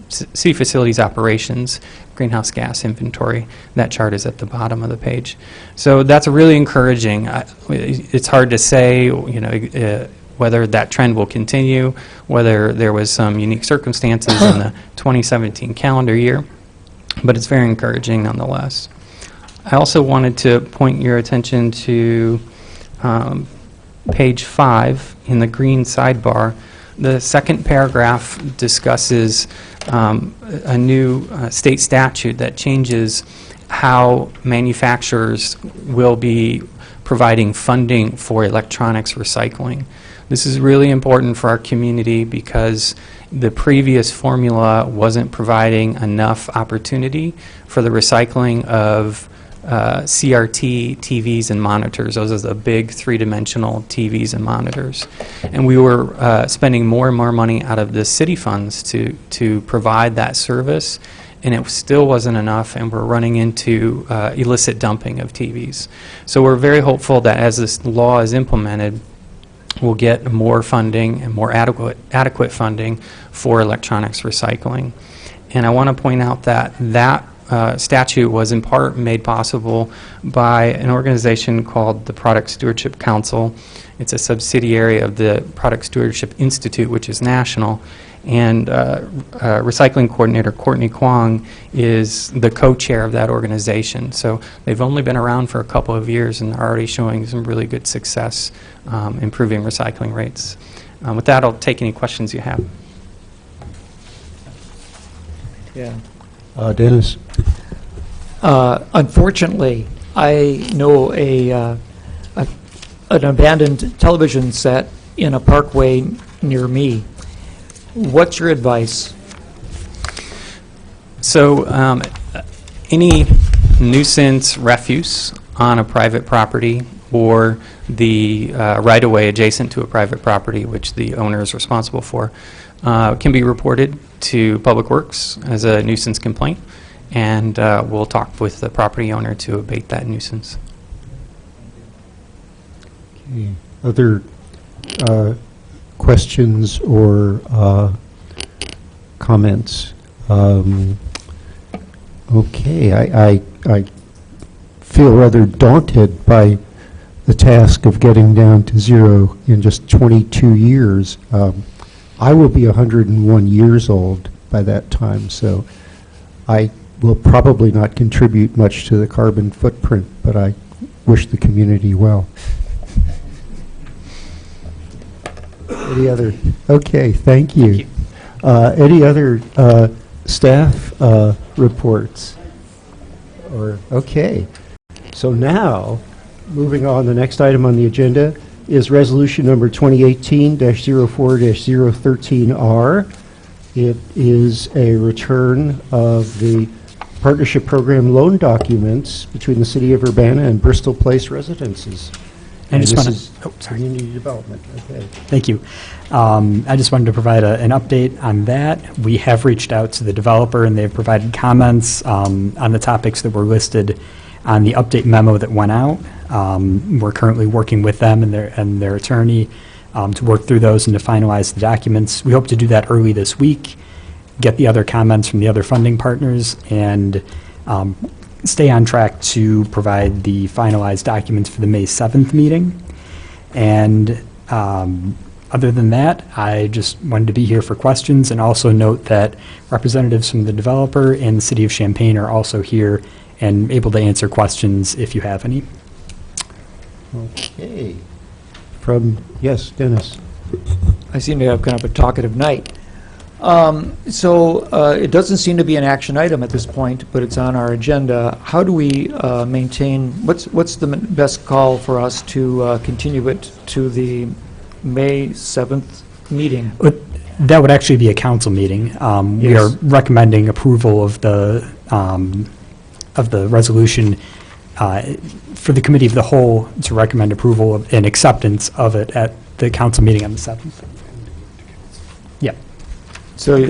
city facilities operations greenhouse gas inventory. That chart is at the bottom of the page. So that's really encouraging. It's hard to say, whether that trend will continue, whether there was some unique circumstances in the 2017 calendar year, but it's very encouraging nonetheless. I also wanted to point your attention to page 5 in the green sidebar. The second paragraph discusses a new state statute that changes how manufacturers will be providing funding for electronics recycling. This is really important for our community because the previous formula wasn't providing enough opportunity for the recycling of CRT TVs and monitors. Those are the big three-dimensional TVs and monitors. And we were spending more and more money out of the city funds to provide that service, and it still wasn't enough, and we're running into illicit dumping of TVs. So we're very hopeful that as this law is implemented, we'll get more funding and more adequate funding for electronics recycling. And I want to point out that statute was in part made possible by an organization called the Product Stewardship Council. It's a subsidiary of the Product Stewardship Institute, which is national. And Recycling Coordinator Courtney Kwong is the co-chair of that organization. So they've only been around for a couple of years and are already showing some really good success improving recycling rates. With that, I'll take any questions you have. Yeah. Dennis? Unfortunately, I know an abandoned television set in a parkway near me. What's your advice? So any nuisance refuse on a private property or the right-of-way adjacent to a private property, which the owner is responsible for, can be reported to Public Works as a nuisance complaint, and we'll talk with the property owner to abate that nuisance. Okay. Other questions or comments? Okay, I feel rather daunted by the task of getting down to zero in just 22 years. I will be 101 years old by that time, so I will probably not contribute much to the carbon footprint, but I wish the community well. Any other? Okay, thank you. Any other staff reports? Or okay. So now, moving on, the next item on the agenda is resolution number 2018-04-013R. It is a return of the partnership program loan documents between the City of Urbana and Bristol Place Residences. And just this wanna- is community development. Okay. Thank you. I just wanted to provide an update on that. We have reached out to the developer, and they've provided comments on the topics that were listed on the update memo that went out. We're currently working with them and their attorney to work through those and to finalize the documents. We hope to do that early this week, get the other comments from the other funding partners, and stay on track to provide the finalized documents for the May 7th meeting. And other than that, I just wanted to be here for questions, and also note that representatives from the developer and the City of Champaign are also here and able to answer questions if you have any. Okay. Yes, Dennis. I seem to have kind of a talkative night. It doesn't seem to be an action item at this point, but it's on our agenda. How do we maintain, what's the best call for us to continue it to the May 7th meeting? That would actually be a council meeting. We are Yes. recommending approval of the resolution for the committee of the whole to recommend approval of, and acceptance of it at the council meeting on the 7th. Yeah. So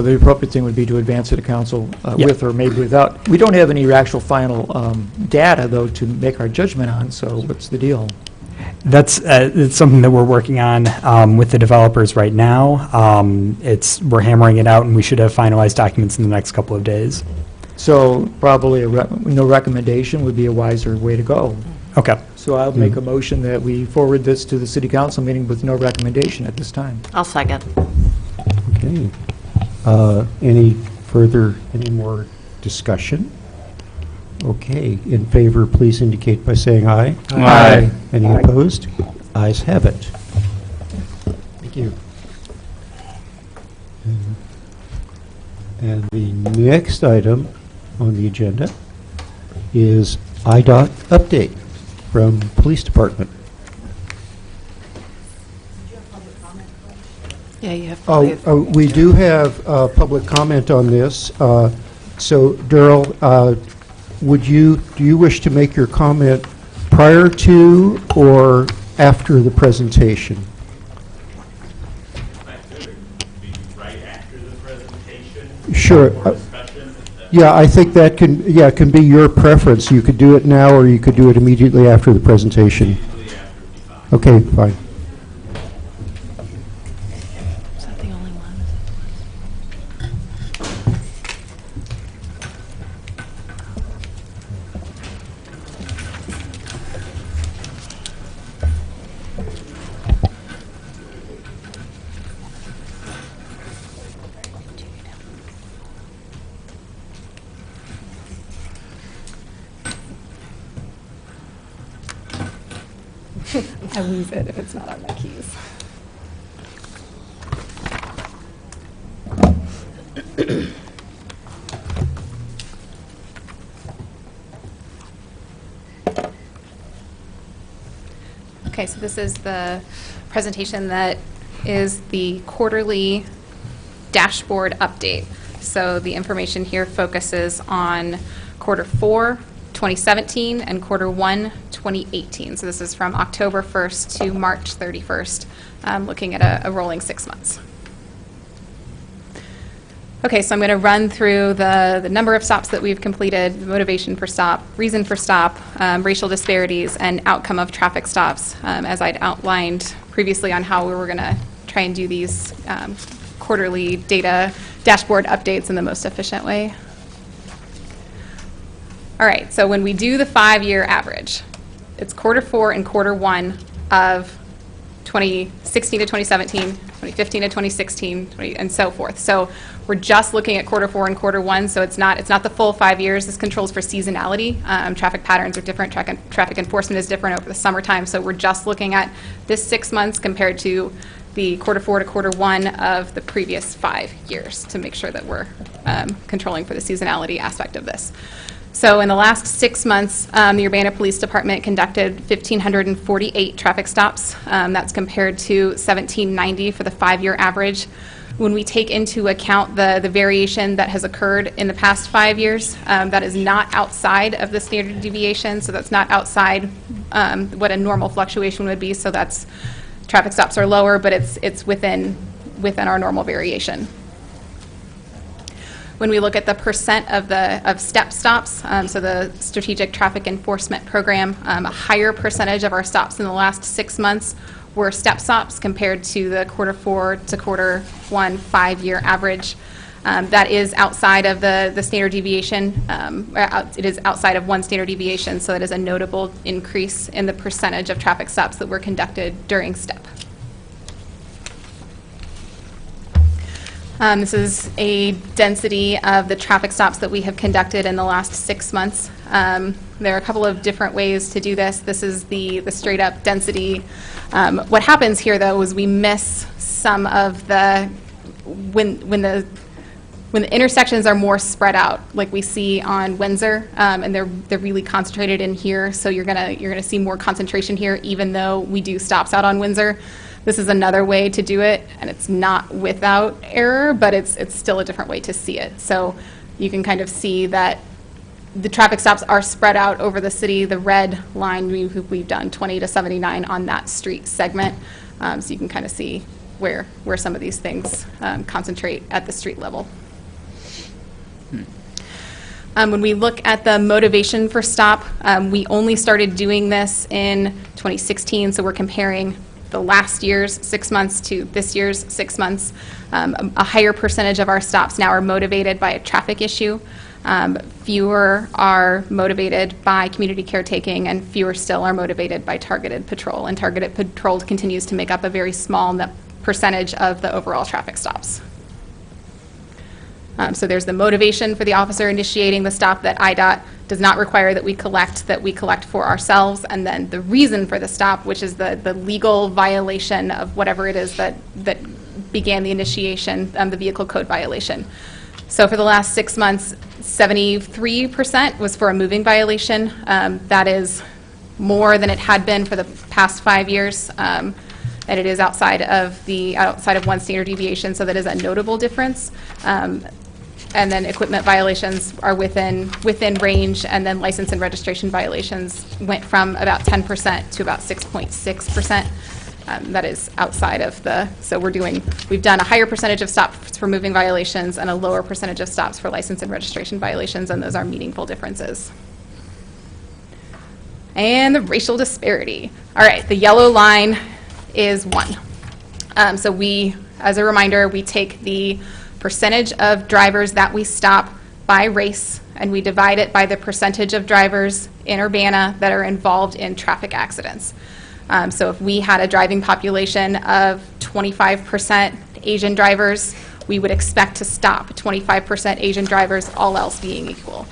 the appropriate thing would be to advance it to council Yeah. with or maybe without. We don't have any actual final data, though, to make our judgment on, so what's the deal? That's it's something that we're working on with the developers right now. We're hammering it out, and we should have finalized documents in the next couple of days. So probably no recommendation would be a wiser way to go. Okay. So I'll make a motion that we forward this to the city council meeting with no recommendation at this time. I'll second. Okay. Any more discussion? Okay. In favor, please indicate by saying aye. Aye. Any opposed? Ayes have it. Thank you. And the next item on the agenda is IDOT update from Police Department. Yeah, you have. We do have public comment on this. So, Darrell, do you wish to make your comment prior to or after the presentation? Sure. Yeah, I think that can be your preference. You could do it now, or you could do it immediately after the presentation. Okay, fine. Is that the only one? I lose it if it's not on my keys. Okay, so this is the presentation that is the quarterly dashboard update. So the information here focuses on quarter 4, 2017, and quarter 1, 2018. So this is from October 1st to March 31st, looking at a rolling 6 months. Okay, so I'm going to run through the number of stops that we've completed, the motivation for stop, reason for stop, racial disparities, and outcome of traffic stops, as I'd outlined previously on how we were going to try and do these quarterly data dashboard updates in the most efficient way. All right, so when we do the 5-year average, it's quarter 4 and quarter 1 of 2016 to 2017, 2015 to 2016, and so forth. So we're just looking at quarter 4 and quarter 1, so it's not the full 5 years. This controls for seasonality. Traffic patterns are different. Traffic enforcement is different over the summertime. So we're just looking at this 6 months compared to the quarter 4 to quarter 1 of the previous 5 years to make sure that we're controlling for the seasonality aspect of this. So in the last 6 months, the Urbana Police Department conducted 1,548 traffic stops. That's compared to 1,790 for the 5-year average. When we take into account the variation that has occurred in the past 5 years, that is not outside of the standard deviation, so that's not outside what a normal fluctuation would be, so that's traffic stops are lower, but it's within our normal variation. When we look at the percent of step stops, so the Strategic Traffic Enforcement Program, a higher percentage of our stops in the last 6 months were step stops compared to the quarter 4 to quarter 1 5-year average. That is outside of the standard deviation. It is outside of one standard deviation, so it is a notable increase in the percentage of traffic stops that were conducted during STEP. This is a density of the traffic stops that we have conducted in the last 6 months. There are a couple of different ways to do this. This is the straight-up density. What happens here, though, is we miss some of the when the intersections are more spread out, like we see on Windsor, and they're really concentrated in here. So you're gonna see more concentration here, even though we do stops out on Windsor. This is another way to do it, and it's not without error, but it's still a different way to see it. So you can kind of see that the traffic stops are spread out over the city. The red line, we've done 20 to 79 on that street segment. So you can kind of see where some of these things concentrate at the street level. When we look at the motivation for stop, we only started doing this in 2016, so we're comparing the last year's 6 months to this year's 6 months. A higher percentage of our stops now are motivated by a traffic issue. Fewer are motivated by community caretaking, and fewer still are motivated by targeted patrol. And targeted patrol continues to make up a very small percentage of the overall traffic stops. So there's the motivation for the officer initiating the stop that IDOT does not require that we collect for ourselves, and then the reason for the stop, which is the legal violation of whatever it is that began the initiation, the vehicle code violation. So for the last 6 months, 73% was for a moving violation. That is more than it had been for the past 5 years. And it is outside of one standard deviation, so that is a notable difference. And then equipment violations are within range, and then license and registration violations went from about 10% to about 6.6%. That is outside of so we've done a higher percentage of stops for moving violations and a lower percentage of stops for license and registration violations, and those are meaningful differences. And the racial disparity. All right, the yellow line is 1. So as a reminder, we take the percentage of drivers that we stop by race, and we divide it by the percentage of drivers in Urbana that are involved in traffic accidents. So if we had a driving population of 25% Asian drivers, we would expect to stop 25% Asian drivers, all else being equal.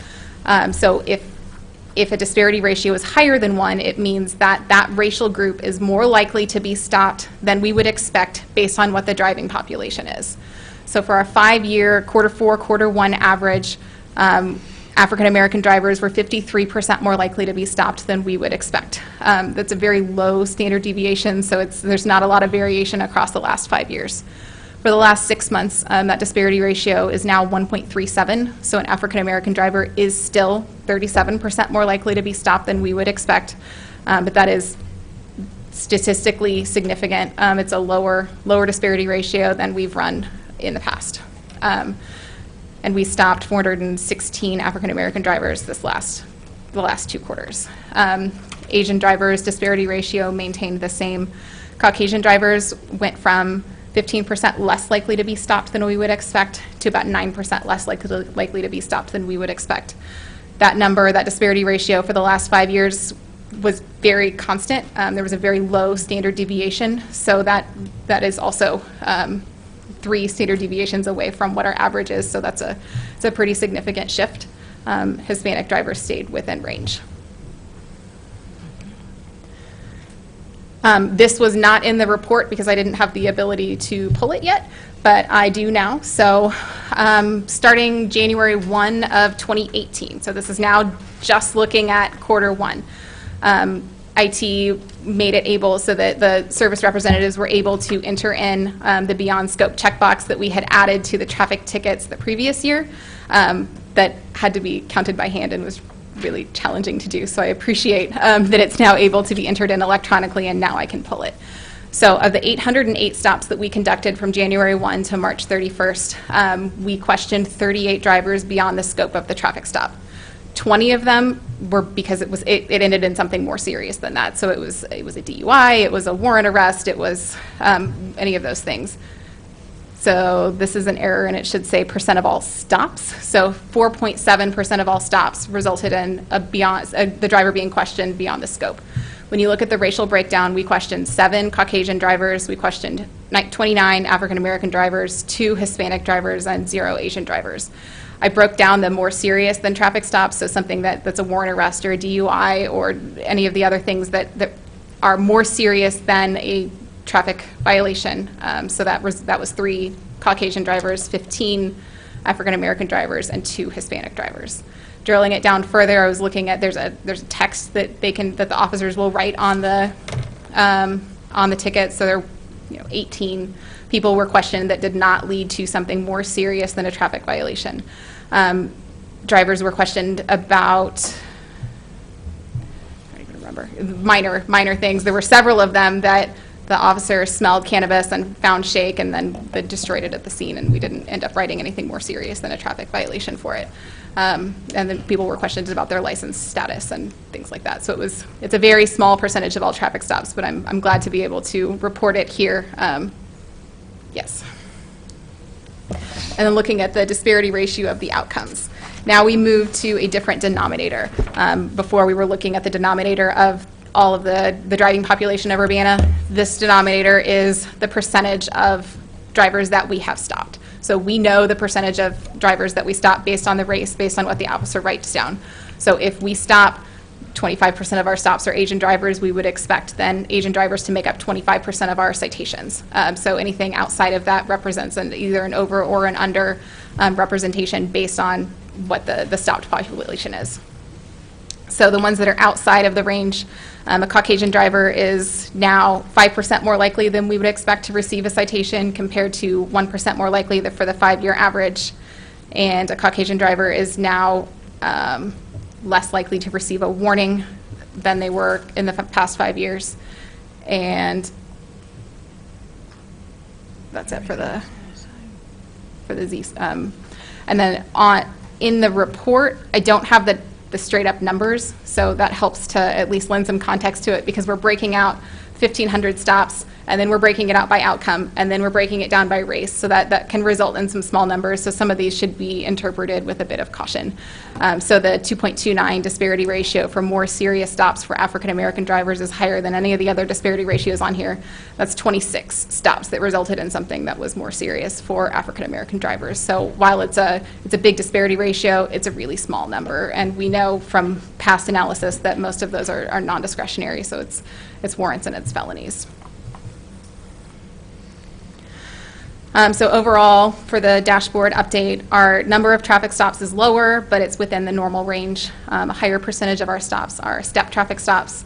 So if a disparity ratio is higher than 1, it means that racial group is more likely to be stopped than we would expect based on what the driving population is. So for our 5-year quarter 4, quarter 1 average, African American drivers were 53% more likely to be stopped than we would expect. That's a very low standard deviation, so there's not a lot of variation across the last 5 years. For the last 6 months, that disparity ratio is now 1.37, so an African American driver is still 37% more likely to be stopped than we would expect, but that is statistically significant. It's a lower disparity ratio than we've run in the past. And we stopped 416 African American drivers the last 2 quarters. Asian drivers disparity ratio maintained the same. Caucasian drivers went from 15% less likely to be stopped than we would expect to about 9% less likely to be stopped than we would expect. That disparity ratio for the last 5 years was very constant. There was a very low standard deviation, so that is also 3 standard deviations away from what our average is, so it's a pretty significant shift. Hispanic drivers stayed within range. This was not in the report because I didn't have the ability to pull it yet, but I do now. So starting January 1 of 2018, so this is now just looking at quarter 1. IT made it able so that the service representatives were able to enter in the beyond scope checkbox that we had added to the traffic tickets the previous year that had to be counted by hand and was really challenging to do. So I appreciate that it's now able to be entered in electronically, and now I can pull it. So of the 808 stops that we conducted from January 1 to March 31st, we questioned 38 drivers beyond the scope of the traffic stop. 20 of them were because it ended in something more serious than that. So it was a DUI, it was a warrant arrest, it was any of those things. So this is an error, and it should say % of all stops. So 4.7% of all stops resulted in the driver being questioned beyond the scope. When you look at the racial breakdown, we questioned 7 Caucasian drivers, we questioned 29 African American drivers, 2 Hispanic drivers, and 0 Asian drivers. I broke down the more serious than traffic stops, so something that's a warrant arrest or a DUI or any of the other things that are more serious than a traffic violation. So that was 3 Caucasian drivers, 15 African American drivers, and 2 Hispanic drivers. Drilling it down further, I was looking at there's a text that the officers will write on the ticket. So there, 18 people were questioned that did not lead to something more serious than a traffic violation. Drivers were questioned about, I don't even remember, minor things. There were several of them that the officer smelled cannabis and found shake, and then they destroyed it at the scene, and we didn't end up writing anything more serious than a traffic violation for it. And then people were questioned about their license status and things like that. So it's a very small percentage of all traffic stops, but I'm glad to be able to report it here. Yes. And then looking at the disparity ratio of the outcomes. Now we move to a different denominator. Before we were looking at the denominator of all of the driving population of Urbana. This denominator is the percentage of drivers that we have stopped. So we know the percentage of drivers that we stop based on the race, based on what the officer writes down. So if we stop, 25% of our stops are Asian drivers, we would expect then Asian drivers to make up 25% of our citations. So anything outside of that represents either an over or an under representation based on what the stopped population is. So the ones that are outside of the range, a Caucasian driver is now 5% more likely than we would expect to receive a citation compared to 1% more likely for the 5-year average. And a Caucasian driver is now less likely to receive a warning than they were in the past 5 years. And that's it for the Z. And then in the report, I don't have the straight up numbers, so that helps to at least lend some context to it, because we're breaking out 1,500 stops, and then we're breaking it out by outcome, and then we're breaking it down by race, so that can result in some small numbers. So some of these should be interpreted with a bit of caution. So the 2.29 disparity ratio for more serious stops for African American drivers is higher than any of the other disparity ratios on here. That's 26 stops that resulted in something that was more serious for African American drivers. So while it's a big disparity ratio, it's a really small number, and we know from past analysis that most of those are non-discretionary, so it's warrants and it's felonies. So overall, for the dashboard update, our number of traffic stops is lower, but it's within the normal range. A higher percentage of our stops are step traffic stops.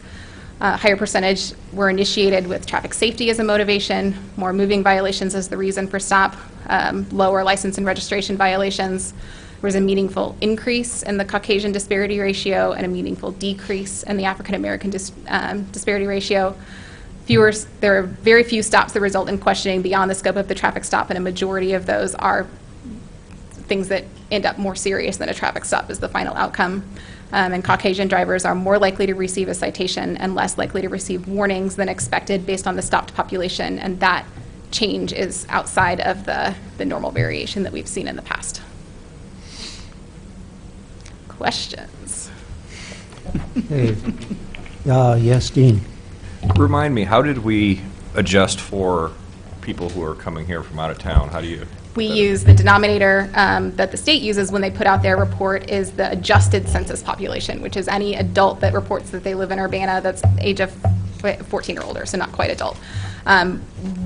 A higher percentage were initiated with traffic safety as a motivation, more moving violations as the reason for stop, lower license and registration violations. There was a meaningful increase in the Caucasian disparity ratio and a meaningful decrease in the African American disparity ratio. There are very few stops that result in questioning beyond the scope of the traffic stop, and a majority of those are things that end up more serious than a traffic stop as the final outcome. And Caucasian drivers are more likely to receive a citation and less likely to receive warnings than expected based on the stopped population, and that change is outside of the normal variation that we've seen in the past. Questions? Hey, Yes, Dean. Remind me, how did we adjust for people who are coming here from out of town? How do you? We use the denominator that the state uses when they put out their report is the adjusted census population, which is any adult that reports that they live in Urbana that's age of 14 or older, so not quite adult.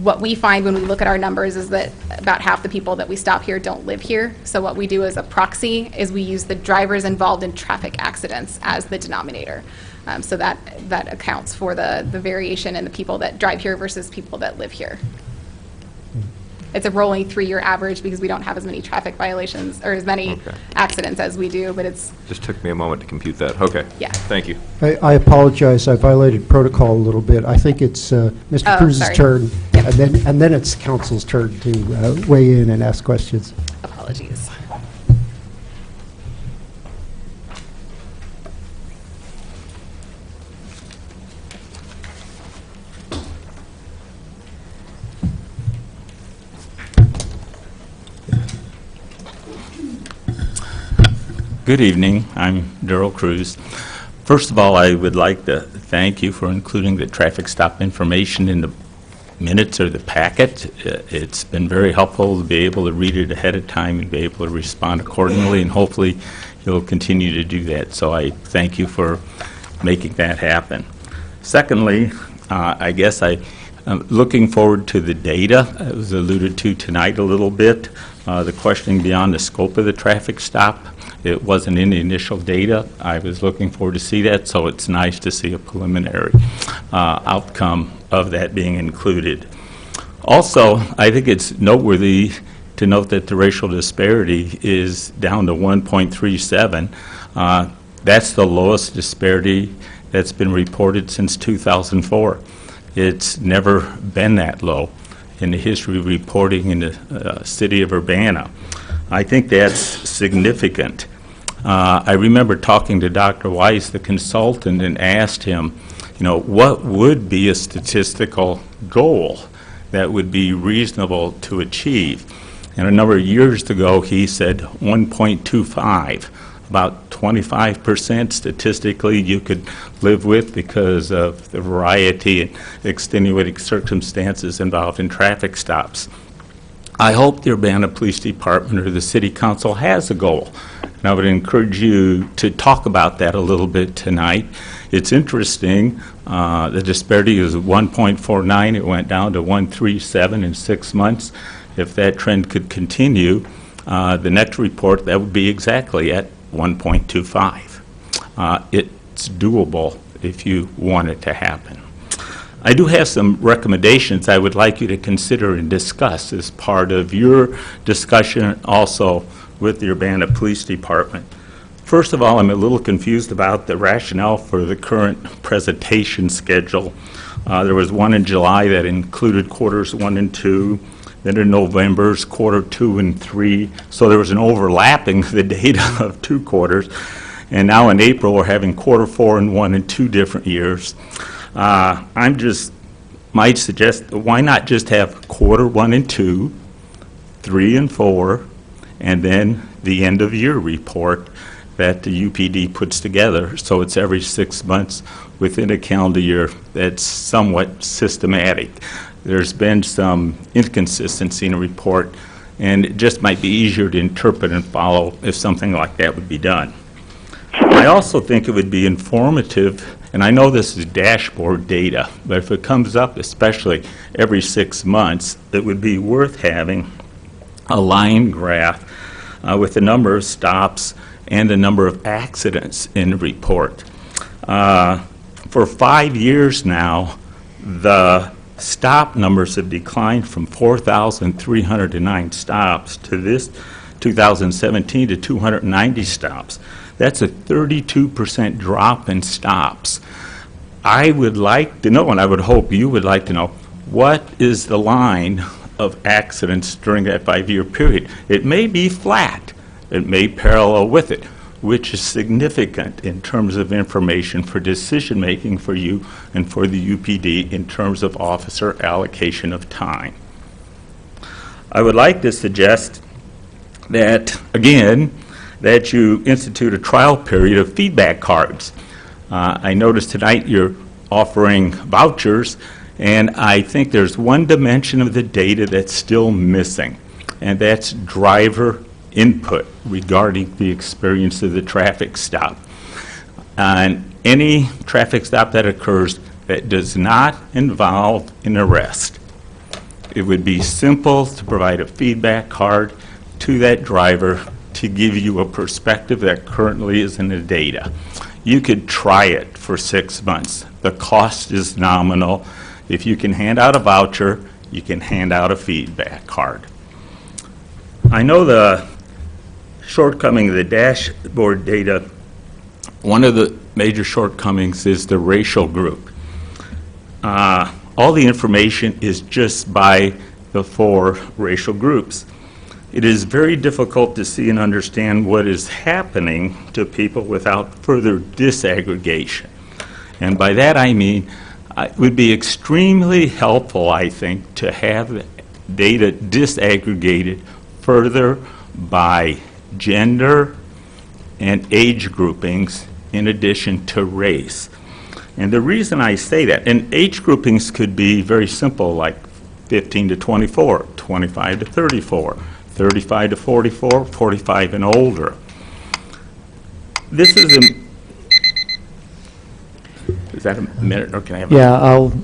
What we find when we look at our numbers is that about half the people that we stop here don't live here. So what we do as a proxy is we use the drivers involved in traffic accidents as the denominator. So that accounts for the variation in the people that drive here versus people that live here. It's a rolling 3-year average because we don't have as many traffic violations or as many accidents as we do, but it's... Just took me a moment to compute that. Okay. Yeah. Thank you. I apologize, I violated protocol a little bit. I think it's Mr. Cruz's sorry. turn, and then it's council's turn to weigh in and ask questions. Apologies. Good evening. I'm Darrell Cruz. First of all, I would like to thank you for including the traffic stop information in the minutes or the packet. It's been very helpful to be able to read it ahead of time and be able to respond accordingly, and hopefully you'll continue to do that. So I thank you for making that happen. Secondly, I guess I'm looking forward to the data. It was alluded to tonight a little bit, the questioning beyond the scope of the traffic stop. It wasn't in the initial data. I was looking forward to see that, so it's nice to see a preliminary outcome of that being included. Also, I think it's noteworthy to note that the racial disparity is down to 1.37. That's the lowest disparity that's been reported since 2004. It's never been that low in the history of reporting in the city of Urbana. I think that's significant. I remember talking to Dr. Weiss, the consultant, and asked him, what would be a statistical goal that would be reasonable to achieve? And a number of years ago, he said 1.25, about 25% statistically you could live with because of the variety and extenuating circumstances involved in traffic stops. I hope the Urbana Police Department or the City Council has a goal, and I would encourage you to talk about that a little bit tonight. It's interesting, the disparity is 1.49, it went down to 1.37 in 6 months. If that trend could continue, the next report, that would be exactly at 1.25. It's doable if you want it to happen. I do have some recommendations I would like you to consider and discuss as part of your discussion also with the Urbana Police Department. First of all, I'm a little confused about the rationale for the current presentation schedule. There was one in July that included quarters 1 and 2, then in November's quarter 2 and 3, so there was an overlapping of the data of 2 quarters, and now in April we're having quarter 4 and 1 in 2 different years. Might suggest, why not just have quarter 1 and 2, 3 and 4, and then the end of year report that the UPD puts together, so it's every 6 months within a calendar year that's somewhat systematic. There's been some inconsistency in a report, and it just might be easier to interpret and follow if something like that would be done. I also think it would be informative, and I know this is dashboard data, but if it comes up, especially every 6 months, it would be worth having a line graph with the number of stops and the number of accidents in the report. For 5 years now, the stop numbers have declined from 4,309 stops to this 2017 to 290 stops. That's a 32% drop in stops. I would like to know, and I would hope you would like to know, what is the line of accidents during that 5-year period? It may be flat. It may parallel with it, which is significant in terms of information for decision-making for you and for the UPD in terms of officer allocation of time. I would like to suggest that, again, that you institute a trial period of feedback cards. I noticed tonight you're offering vouchers, and I think there's one dimension of the data that's still missing, and that's driver input regarding the experience of the traffic stop. And any traffic stop that occurs that does not involve an arrest, it would be simple to provide a feedback card to that driver to give you a perspective that currently is in the data. You could try it for 6 months. The cost is nominal. If you can hand out a voucher, you can hand out a feedback card. I know the shortcoming of the dashboard data, one of the major shortcomings is the racial group. All the information is just by the 4 racial groups. It is very difficult to see and understand what is happening to people without further disaggregation. And by that I mean, it would be extremely helpful, I think, to have data disaggregated further by gender and age groupings in addition to race. And the reason I say that, and age groupings could be very simple, like 15 to 24, 25 to 34, 35 to 44, 45 and older. This is that a minute, or can I have Yeah,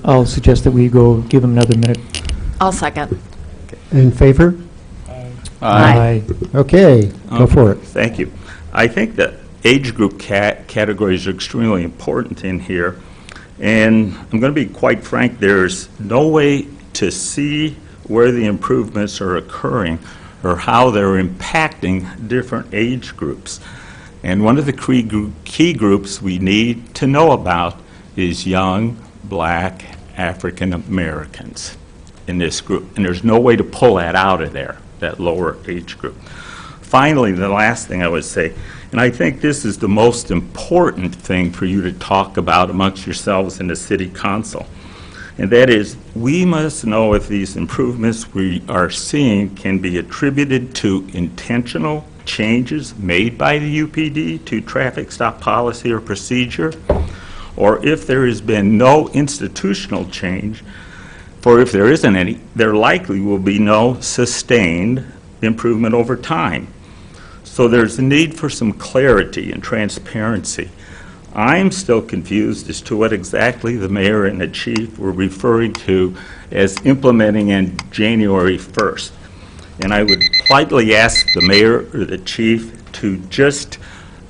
I'll suggest that we go give them another minute. I'll second. In favor? Aye. Okay, go for it. Thank you. I think that age group categories are extremely important in here. And I'm going to be quite frank, there's no way to see where the improvements are occurring or how they're impacting different age groups. And one of the key groups we need to know about is young, black, African Americans in this group. And there's no way to pull that out of there, that lower age group. Finally, the last thing I would say, and I think this is the most important thing for you to talk about amongst yourselves in the City Council, and that is we must know if these improvements we are seeing can be attributed to intentional changes made by the UPD to traffic stop policy or procedure, or if there has been no institutional change, for if there isn't any, there likely will be no sustained improvement over time. So there's a need for some clarity and transparency. I'm still confused as to what exactly the mayor and the chief were referring to as implementing in January 1st. And I would politely ask the mayor or the chief to just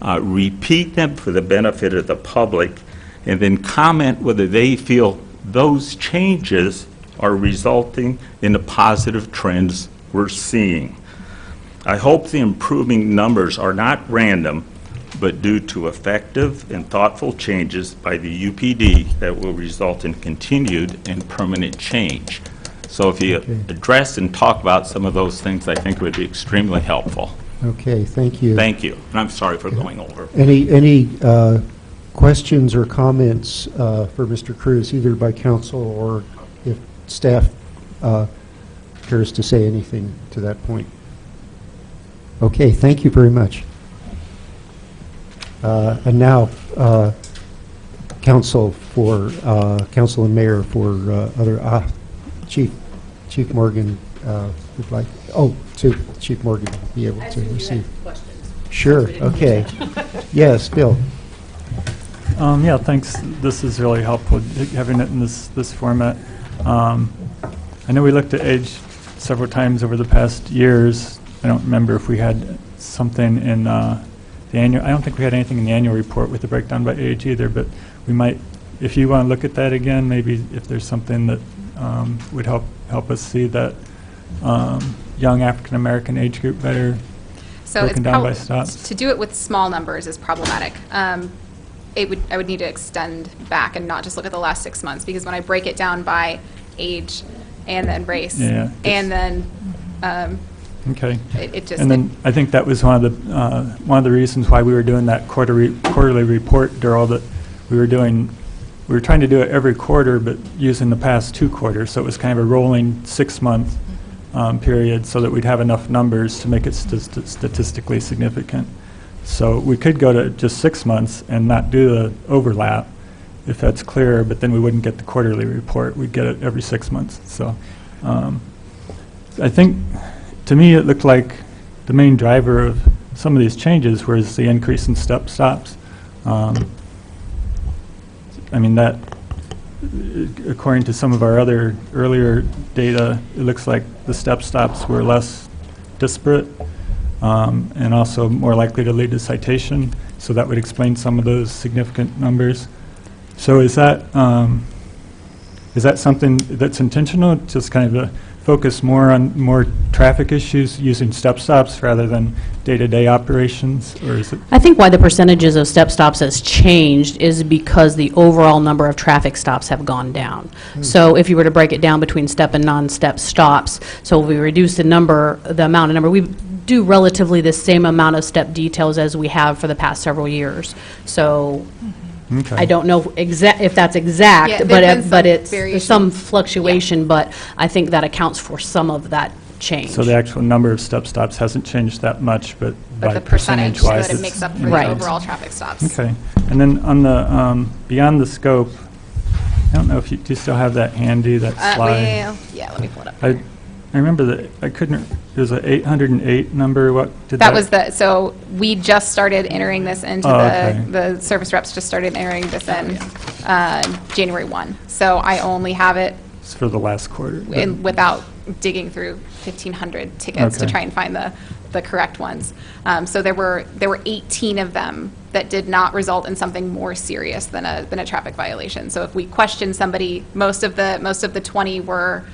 repeat them for the benefit of the public and then comment whether they feel those changes are resulting in the positive trends we're seeing. I hope the improving numbers are not random, but due to effective and thoughtful changes by the UPD that will result in continued and permanent change. So if you address and talk about some of those things, I think it would be extremely helpful. Okay, thank you. Thank you. And I'm sorry for going over. Any questions or comments for Mr. Cruz, either by council or if staff cares to say anything to that point? Okay, thank you very much. And now, council and mayor for other, Chief Morgan would like, Chief Morgan will be able to receive. Sure, okay. Yes, Bill. Yeah, thanks. This is really helpful, having it in this format. I know we looked at age several times over the past years. I don't remember if we had something in the annual, I don't think we had anything in the annual report with the breakdown by age either, but we might, if you want to look at that again, maybe if there's something that would help us see that young African American age group better broken down by stops. To do it with small numbers is problematic. I would need to extend back and not just look at the last 6 months, because when I break it down by age and then race and then okay. It just. And then I think that was one of the reasons why we were doing that quarterly report, Daryl, that we were trying to do it every quarter, but using the past 2 quarters, so it was kind of a rolling 6-month period, so that we'd have enough numbers to make it statistically significant. So we could go to just 6 months and not do the overlap, if that's clear, but then we wouldn't get the quarterly report. We'd get it every 6 months. So I think, to me, it looked like the main driver of some of these changes was the increase in step stops. I mean, that, according to some of our other earlier data, it looks like the step stops were less disparate and also more likely to lead to citation. So that would explain some of those significant numbers. So is that something that's intentional, just kind of to focus more on more traffic issues using step stops rather than day-to-day operations, or is it? I think why the percentages of step stops has changed is because the overall number of traffic stops have gone down. So if you were to break it down between step and non-step stops, so if we reduce the amount of number, we do relatively the same amount of step details as we have for the past several years. So Okay. I don't know if that's exact, Yeah, but there's been but some it's there's variation. some fluctuation, but I think that accounts for some of that change. So the actual number of step stops hasn't changed that much, but But by the percentage percentage-wise, that it it's- makes up for Right. the overall traffic stops. Okay. And then on the, beyond the scope, I don't know if you, do you still have that handy, that slide? Yeah, let me pull it up. I remember that, I couldn't, there's a 808 number, what did That was so we just started entering this into Oh, okay. the service reps just started entering this in January 1. So I only have it It's for the last quarter. without digging through 1,500 tickets to Okay. try and find the correct ones. So there were 18 of them that did not result in something more serious than a traffic violation. So if we question somebody, most of the 20 were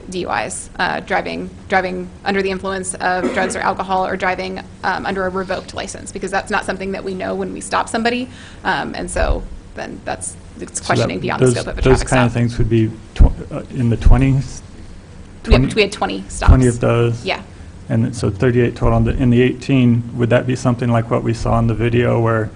DUIs, driving under the influence of drugs or alcohol, or driving under a revoked license, because that's not something that we know when we stop somebody, and so then it's So that- questioning beyond the those- scope of a Those traffic kind of stop. things would be in the 20s? We had 20 stops. 20 of those? Yeah. And so 38 total. In the 18, would that be something like what we saw in the video where,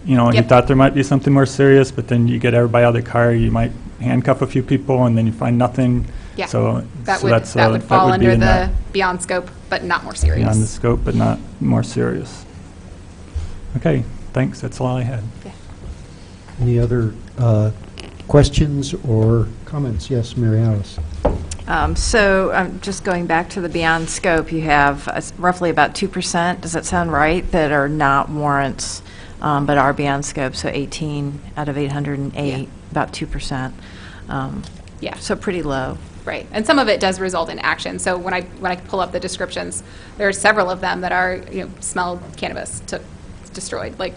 you you Yep. thought there might be something more serious, but then you get everybody out of the car, you might handcuff a few people, and then you find nothing? Yeah. So That so would that's, that would fall be under in the that beyond scope, but not more serious. beyond the scope, but not more serious. Okay, thanks. That's all I had. Any other questions or comments? Yes, Mary Alice. So just going back to the beyond scope, you have roughly about 2%, does that sound right, that are not warrants, but are beyond scope, so 18 out of 808, about 2%. Yeah. So pretty low. Right, and some of it does result in action. So when I pull up the descriptions, there are several of them that are, smelled cannabis, took, destroyed, like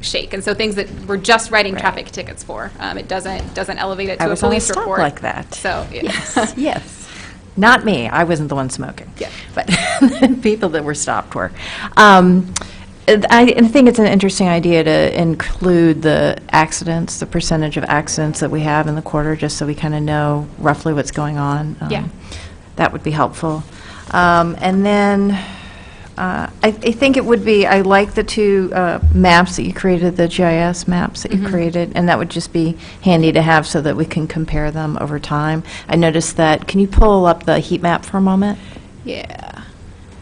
shake, and so things that we're just writing traffic tickets for. It doesn't elevate it to I a was on a police stop report like that. So yeah. Yes, yes. Not me, I wasn't the one smoking. Yeah. But people that were stopped were. I think it's an interesting idea to include the accidents, the percentage of accidents that we have in the quarter, just so we kind of know roughly what's going on. Yeah. That would be helpful. And then I think it would be, I like the two maps that you created, the GIS maps that you created, and that would just be handy to have so that we can compare them over time. I noticed that, can you pull up the heat map for a moment? Yeah.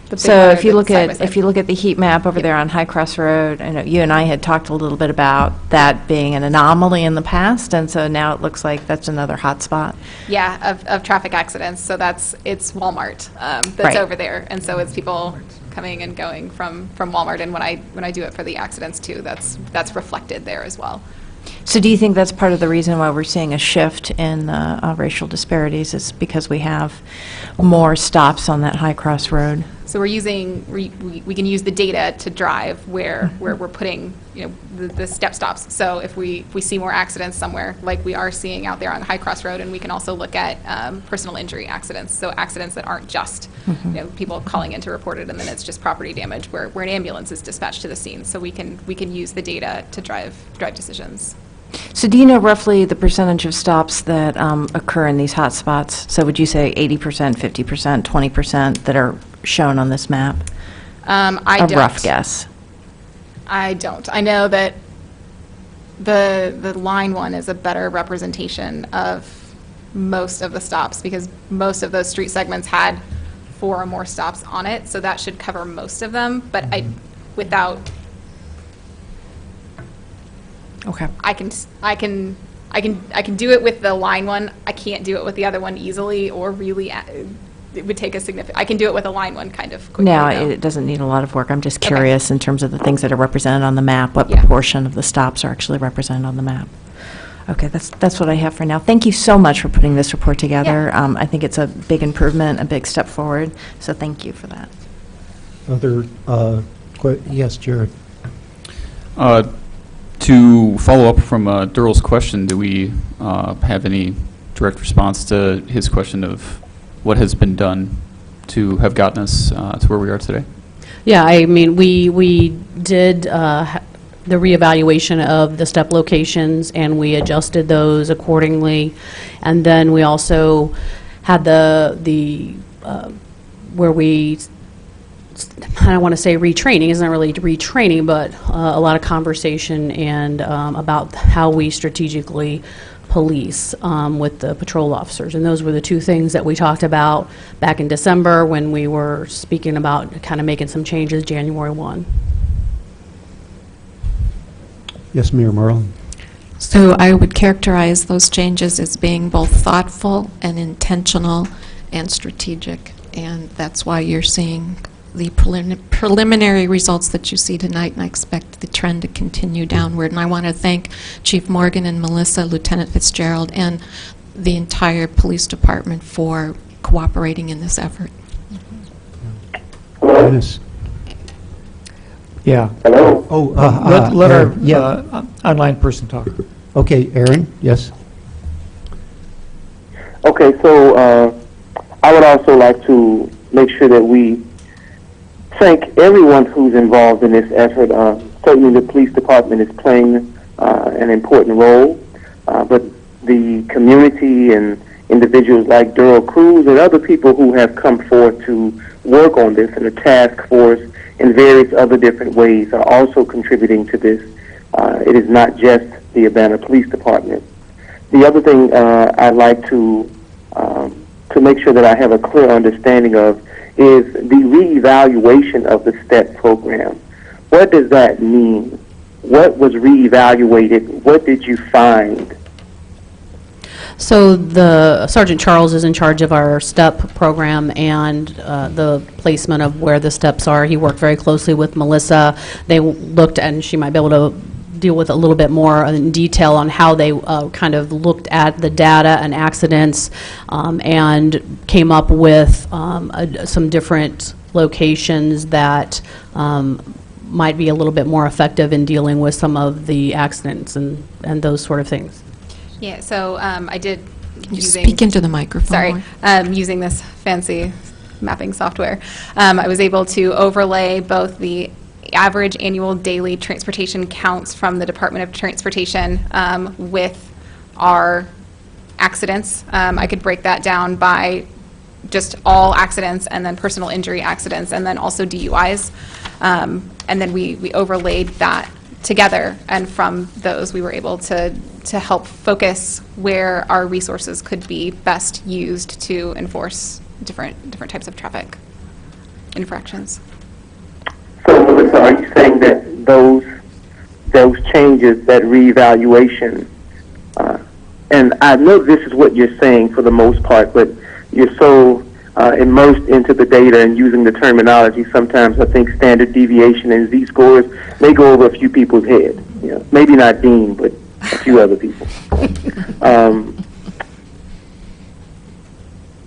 The big So one if you or the look side by at, side? if you look at the heat map over there on High Cross Road, I know you and I had talked a little bit about that being an anomaly in the past, and so now it looks like that's another hot spot. Yeah, of traffic accidents. So it's Walmart that's Right. over there, and so it's people coming and going from Walmart. And when I do it for the accidents too, that's reflected there as well. So do you think that's part of the reason why we're seeing a shift in racial disparities, is because we have more stops on that High Cross Road? So we're using we can use the data to drive where we're putting the step stops. So if we see more accidents somewhere, like we are seeing out there on High Cross Road, and we can also look at personal injury accidents. So accidents that aren't just people calling in to report it, and then it's just property damage where an ambulance is dispatched to the scene. So we can use the data to drive decisions. So do you know roughly the percentage of stops that occur in these hot spots? So would you say 80%, 50%, 20% that are shown on this map? I A don't. rough guess. I don't. I know that the line one is a better representation of most of the stops, because most of those street segments had 4 or more stops on it, so that should cover most of them, but without, Okay. I can do it with the line one. I can't do it with the other one easily or really, it would take a significant, I can do it with a line one kind of quickly. No, though. it doesn't need a lot of work. I'm just Okay. curious in terms of the things that are represented on the map, what Yeah. proportion of the stops are actually represented on the map. Okay, that's what I have for now. Thank you so much for putting this report together. I think it's a big improvement, a big step forward, so thank you for that. Other, yes, Jared. To follow up from Durrell's question, do we have any direct response to his question of what has been done to have gotten us to where we are today? Yeah, I mean, we did the reevaluation of the step locations, and we adjusted those accordingly. And then we also had the where we, I don't want to say retraining, isn't really retraining, but a lot of conversation and about how we strategically police with the patrol officers. And those were the two things that we talked about back in December when we were speaking about kind of making some changes January 1. Yes, Mayor Marlin. So I would characterize those changes as being both thoughtful and intentional and strategic, and that's why you're seeing the preliminary results that you see tonight, and I expect the trend to continue downward. And I want to thank Chief Morgan and Melissa, Lieutenant Fitzgerald, and the entire police department for cooperating in this effort. Dennis. Yeah. Hello? Oh, Let our Aaron, yeah. online person talk. Okay, Aaron, yes. Okay, so I would also like to make sure that we thank everyone who's involved in this effort. Certainly the police department is playing an important role, but the community and individuals like Durrell Cruz and other people who have come forth to work on this, and the task force in various other different ways are also contributing to this. It is not just the Urbana Police Department. The other thing I'd like to make sure that I have a clear understanding of is the reevaluation of the STEP program. What does that mean? What was reevaluated? What did you find? So the Sergeant Charles is in charge of our STEP program and the placement of where the steps are. He worked very closely with Melissa. They looked, and she might be able to deal with a little bit more in detail on how they kind of looked at the data and accidents and came up with some different locations that might be a little bit more effective in dealing with some of the accidents and those sort of things. Yeah, so I did Can you speak into the microphone? Sorry, using this fancy mapping software, I was able to overlay both the average annual daily transportation counts from the Department of Transportation with our accidents. I could break that down by just all accidents and then personal injury accidents and then also DUIs. And then we overlaid that together, and from those we were able to help focus where our resources could be best used to enforce different types of traffic infractions. So, Melissa, are you saying that those changes, that reevaluation, and I know this is what you're saying for the most part, but you're so immersed into the data and using the terminology, sometimes I think standard deviation and Z-scores may go over a few people's head. You know, maybe not Dean, but a few other people.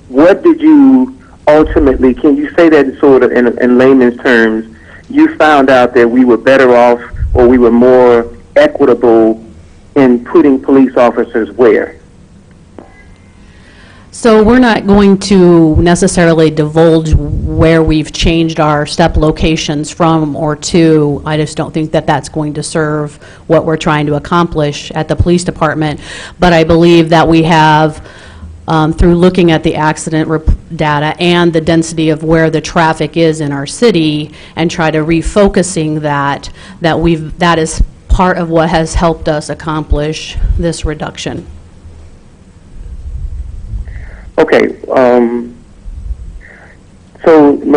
What did you ultimately, can you say that sort of in layman's terms, you found out that we were better off or we were more equitable in putting police officers where? So we're not going to necessarily divulge where we've changed our step locations from or to. I just don't think that that's going to serve what we're trying to accomplish at the police department. But I believe that we have, through looking at the accident data and the density of where the traffic is in our city and try to refocusing that is part of what has helped us accomplish this reduction.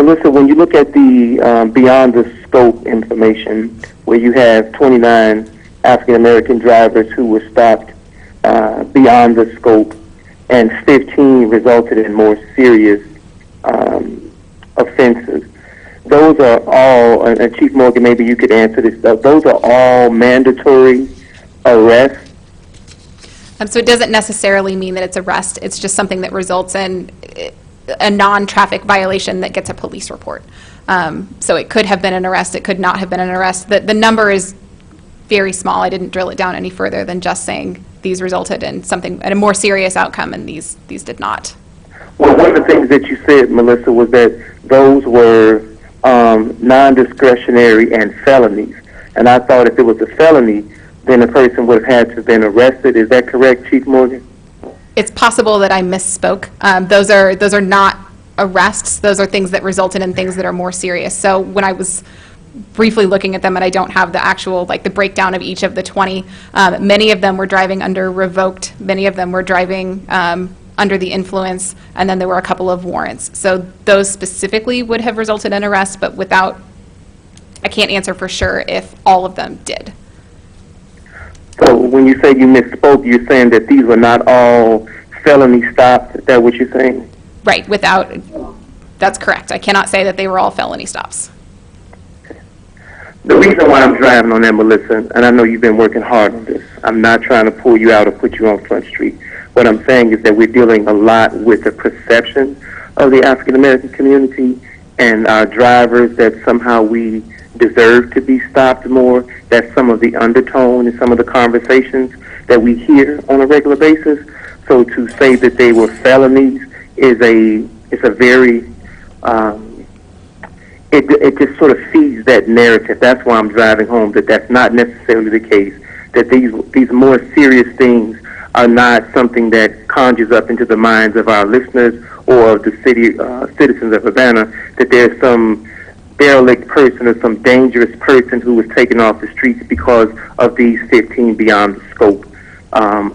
Melissa, when you look at the beyond the scope information, where you have 29 African American drivers who were stopped beyond the scope, and 15 resulted in more serious offenses. Those are all, and Chief Morgan, maybe you could answer this, those are all mandatory arrests? So it doesn't necessarily mean that it's arrest. It's just something that results in a non-traffic violation that gets a police report. So it could have been an arrest. It could not have been an arrest. The number is very small. I didn't drill it down any further than just saying these resulted in something, a more serious outcome, and these did not. Well, one of the things that you said, Melissa, was that those were non-discretionary and felonies. And I thought if it was a felony, then the person would have had to have been arrested. Is that correct, Chief Morgan? It's possible that I misspoke. Those are not arrests. Those are things that resulted in things that are more serious. So when I was briefly looking at them, and I don't have the actual, like the breakdown of each of the 20, many of them were driving under revoked. Many of them were driving under the influence, and then there were a couple of warrants. So those specifically would have resulted in arrest, but without, I can't answer for sure if all of them did. So when you say you misspoke, you're saying that these were not all felony stops? Is that what you're saying? Right, that's correct. I cannot say that they were all felony stops. The reason why I'm driving on that, Melissa, and I know you've been working hard on this, I'm not trying to pull you out or put you on Front Street. What I'm saying is that we're dealing a lot with the perception of the African American community and our drivers, that somehow we deserve to be stopped more. That's some of the undertone in some of the conversations that we hear on a regular basis. So to say that they were felonies is a very it just sort of feeds that narrative. That's why I'm driving home that that's not necessarily the case. That these more serious things are not something that conjures up into the minds of our listeners or of the citizens of Urbana, that there's some derelict person or some dangerous person who was taken off the streets because of these 15 beyond the scope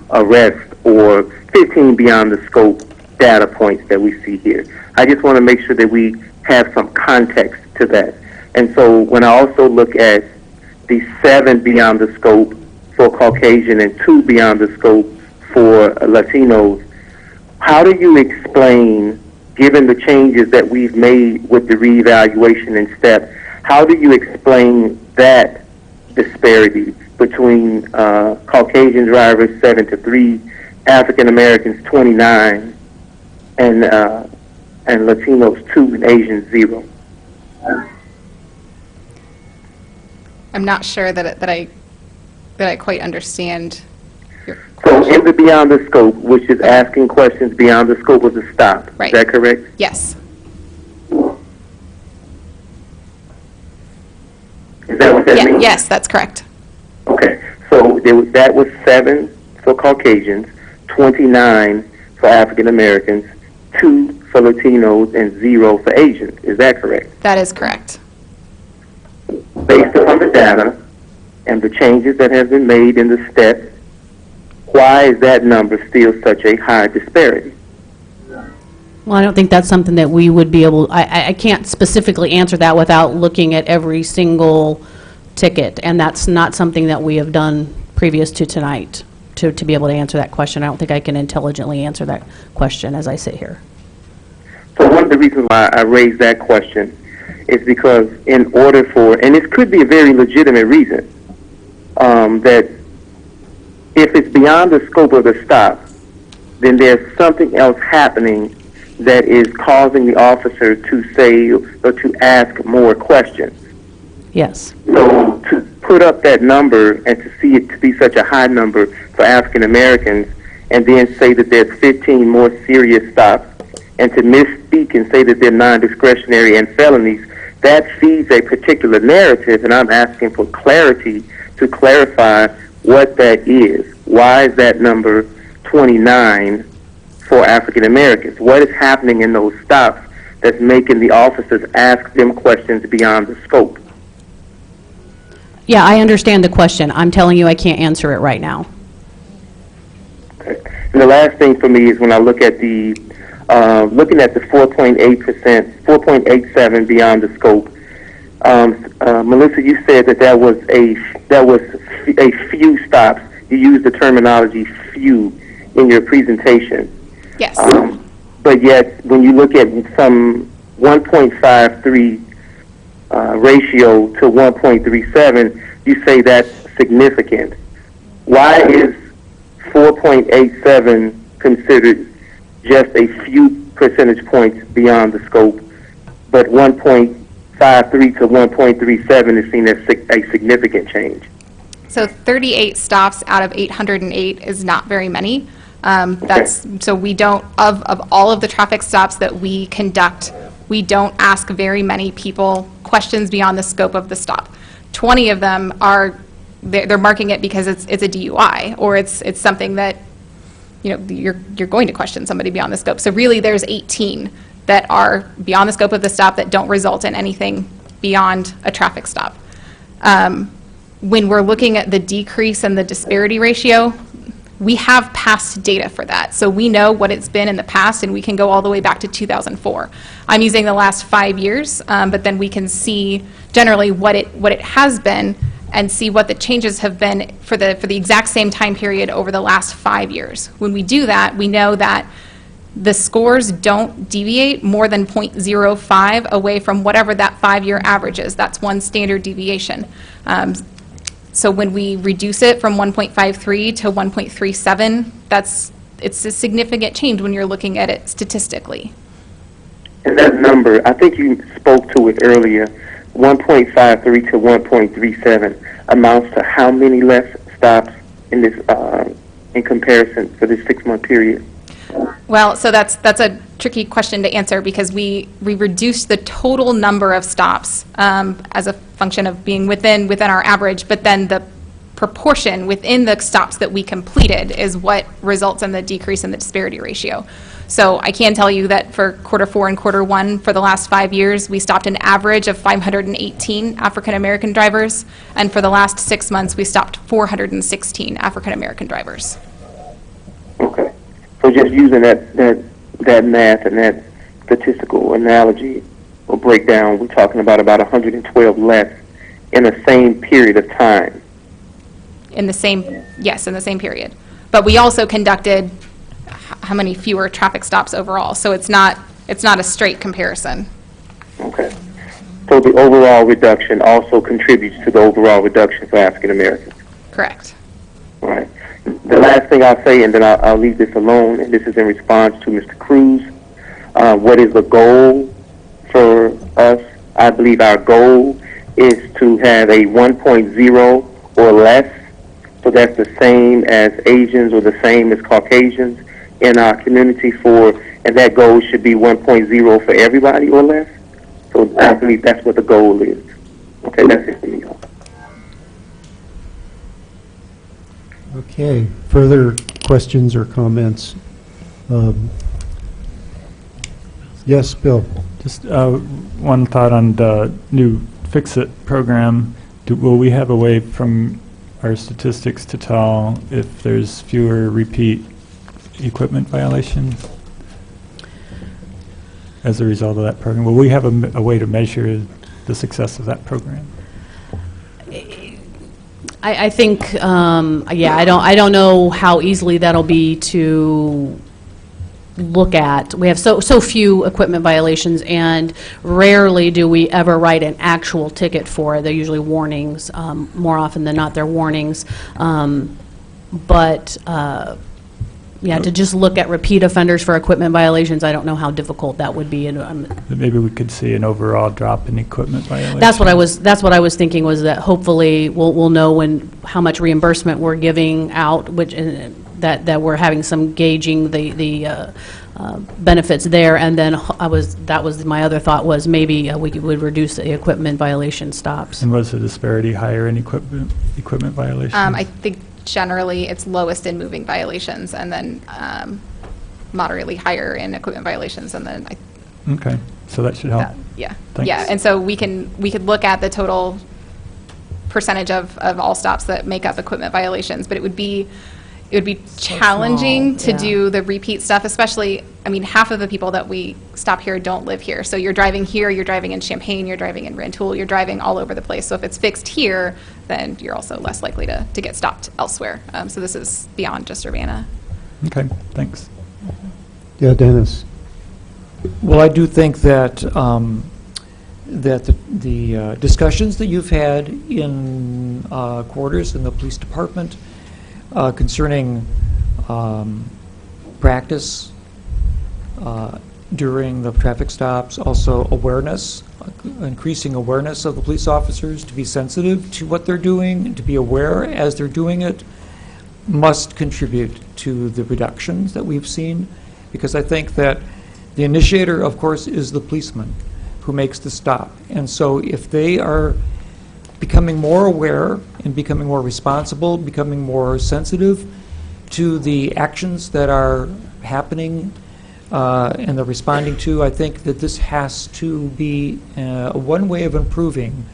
arrests or 15 beyond the scope data points that we see here. I just want to make sure that we have some context to that. And so when I also look at the 7 beyond the scope for Caucasian and 2 beyond the scope for Latinos, how do you explain, given the changes that we've made with the reevaluation and STEP, how do you explain that disparity between Caucasian drivers 7-3, African Americans 29, and Latinos 2 and Asians 0? I'm not sure that I quite understand. So in the beyond the scope, which is asking questions beyond the scope of the stop, Right. Is that correct? Yes. Is that what that means? Yes, that's correct. Okay, so that was 7 for Caucasians, 29 for African Americans, 2 for Latinos, and 0 for Asians. Is that correct? That is correct. Based upon the data and the changes that have been made in the STEP, why is that number still such a high disparity? Well, I don't think that's something that we would be able, I can't specifically answer that without looking at every single ticket, and that's not something that we have done previous to tonight to be able to answer that question. I don't think I can intelligently answer that question as I sit here. So one of the reasons why I raised that question is because in order for, and this could be a very legitimate reason, that if it's beyond the scope of the stop, then there's something else happening that is causing the officer to say or to ask more questions. Yes. So to put up that number and to see it to be such a high number for African Americans, and then say that there's 15 more serious stops, and to misspeak and say that they're non-discretionary and felonies, that feeds a particular narrative, and I'm asking for clarity to clarify what that is. Why is that number 29 for African Americans? What is happening in those stops that's making the officers ask them questions beyond the scope? Yeah, I understand the question. I'm telling you I can't answer it right now. Okay. And the last thing for me is when I look at the looking at the 4.8%, 4.87 beyond the scope. Melissa, you said that was a few stops. You used the terminology "few" in your presentation. Yes. But yet, when you look at some 1.53 ratio to 1.37, you say that's significant. Why is 4.87 considered just a few percentage points beyond the scope, but 1.53 to 1.37 is seen as a significant change? So 38 stops out of 808 is not very many. So we don't, of all of the traffic stops that we conduct, we don't ask very many people questions beyond the scope of the stop. 20 of them are, they're marking it because it's a DUI, or it's something that, you're going to question somebody beyond the scope. So really, there's 18 that are beyond the scope of the stop that don't result in anything beyond a traffic stop. When we're looking at the decrease in the disparity ratio, we have past data for that. So we know what it's been in the past, and we can go all the way back to 2004. I'm using the last 5 years, but then we can see generally what it has been and see what the changes have been for the exact same time period over the last 5 years. When we do that, we know that the scores don't deviate more than 0.05 away from whatever that 5-year average is. That's one standard deviation. So when we reduce it from 1.53 to 1.37, it's a significant change when you're looking at it statistically. And that number, I think you spoke to it earlier, 1.53 to 1.37 amounts to how many less stops in this in comparison for this 6-month period? Well, so that's a tricky question to answer because we reduce the total number of stops as a function of being within our average, but then the proportion within the stops that we completed is what results in the decrease in the disparity ratio. So I can tell you that for Q4 and Q1 for the last 5 years, we stopped an average of 518 African-American drivers, and for the last 6 months, we stopped 416 African-American drivers. Okay. So just using that math and that statistical analogy or breakdown, we're talking about 112 less in the same period of time. In the same period. But we also conducted how many fewer traffic stops overall, so it's not a straight comparison. Okay. So the overall reduction also contributes to the overall reduction for African Americans. Correct. All right. The last thing I'll say, and then I'll leave this alone, and this is in response to Mr. Cruz. What is the goal for us? I believe our goal is to have a 1.0 or less. So that's the same as Asians or the same as Caucasians in our community and that goal should be 1.0 for everybody or less. So I believe that's what the goal is. Okay, that's it for me. Okay, further questions or comments? Yes, Bill. Just one thought on the new Fix-It program. Will we have a way from our statistics to tell if there's fewer repeat equipment violations as a result of that program? Will we have a way to measure the success of that program? I think, I don't know how easily that'll be to look at. We have so few equipment violations, and rarely do we ever write an actual ticket for it. They're usually warnings. More often than not, they're warnings. To just look at repeat offenders for equipment violations, I don't know how difficult that would be. Maybe we could see an overall drop in equipment violations. That's what I was thinking, was that hopefully we'll know how much reimbursement we're giving out, which that we're having some gauging the benefits there, and then that was my other thought, was maybe we would reduce the equipment violation stops. And was the disparity higher in equipment violations? I think generally it's lowest in moving violations, and then moderately higher in equipment violations, and then okay, so that should help. Thanks. And so we could look at the total percentage of all stops that make up equipment violations, but it would be it would be challenging to yeah. do the repeat stuff, especially, I mean, half of the people that we stop here don't live here. So you're driving here, you're driving in Champaign, you're driving in Rantoul, you're driving all over the place. So if it's fixed here, then you're also less likely to get stopped elsewhere. So this is beyond just Urbana. Okay, thanks. Yeah, Dennis. Well, I do think that that the discussions that you've had in quarters in the police department concerning practice during the traffic stops, also awareness, increasing awareness of the police officers to be sensitive to what they're doing, to be aware as they're doing it, must contribute to the reductions that we've seen, because I think that the initiator, of course, is the policeman who makes the stop. And so if they are becoming more aware and becoming more responsible, becoming more sensitive to the actions that are happening and they're responding to, I think that this has to be one way of improving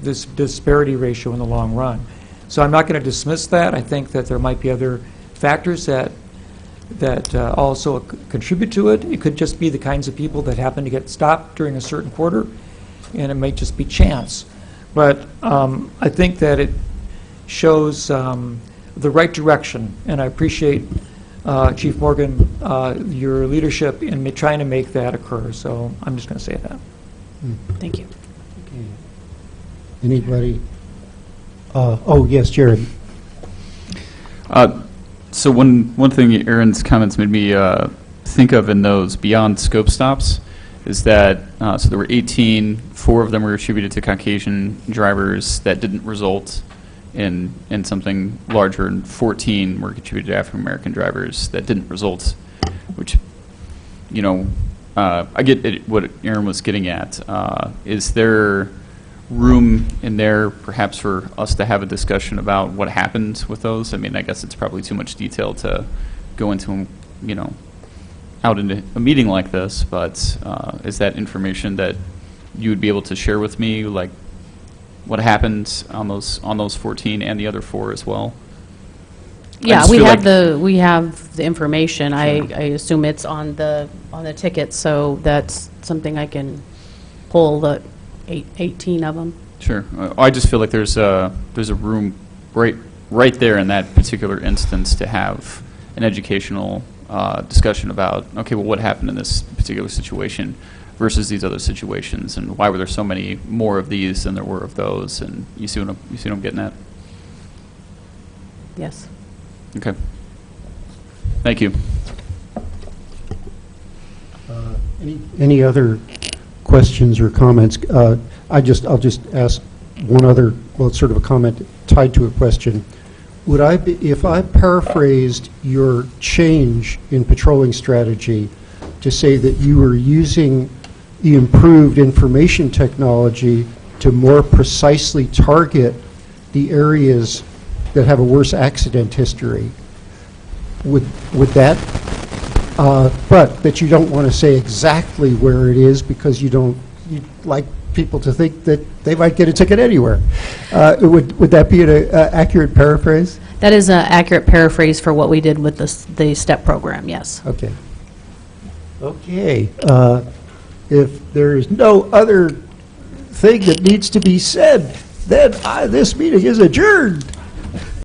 this disparity ratio in the long run. So I'm not going to dismiss that. I think that there might be other factors that also contribute to it. It could just be the kinds of people that happen to get stopped during a certain quarter, and it might just be chance. But I think that it shows the right direction, and I appreciate, Chief Morgan, your leadership in trying to make that occur. So I'm just going to say that. Thank you. Anybody? Oh, yes, Jared. So one thing Aaron's comments made me think of in those beyond scope stops is that, so there were 18, 4 of them were attributed to Caucasian drivers that didn't result in something larger, and 14 were attributed to African American drivers that didn't result, which, you know, I get what Aaron was getting at. Is there room in there perhaps for us to have a discussion about what happened with those? I mean, I guess it's probably too much detail to go into, you know, out in a meeting like this, but is that information that you would be able to share with me, like what happened on those 14 and the other 4 as well? Yeah, just we feel have like- we have the information. I assume it's on the ticket, so that's something I can pull the 18 of them. Sure. I just feel like there's a room right there in that particular instance to have an educational discussion about, okay, well, what happened in this particular situation versus these other situations, and why were there so many more of these than there were of those? And you see what I'm getting at? Yes. Okay. Thank you. Any other questions or comments? I'll just ask one other, well, it's sort of a comment tied to a question. Would I be, if I paraphrased your change in patrolling strategy to say that you were using the improved information technology to more precisely target the areas that have a worse accident history, would that, but that you don't want to say exactly where it is because you'd like people to think that they might get a ticket anywhere. Would that be an accurate paraphrase? That is an accurate paraphrase for what we did with the STEP program, yes. Okay. Okay. If there is no other thing that needs to be said, then this meeting is adjourned.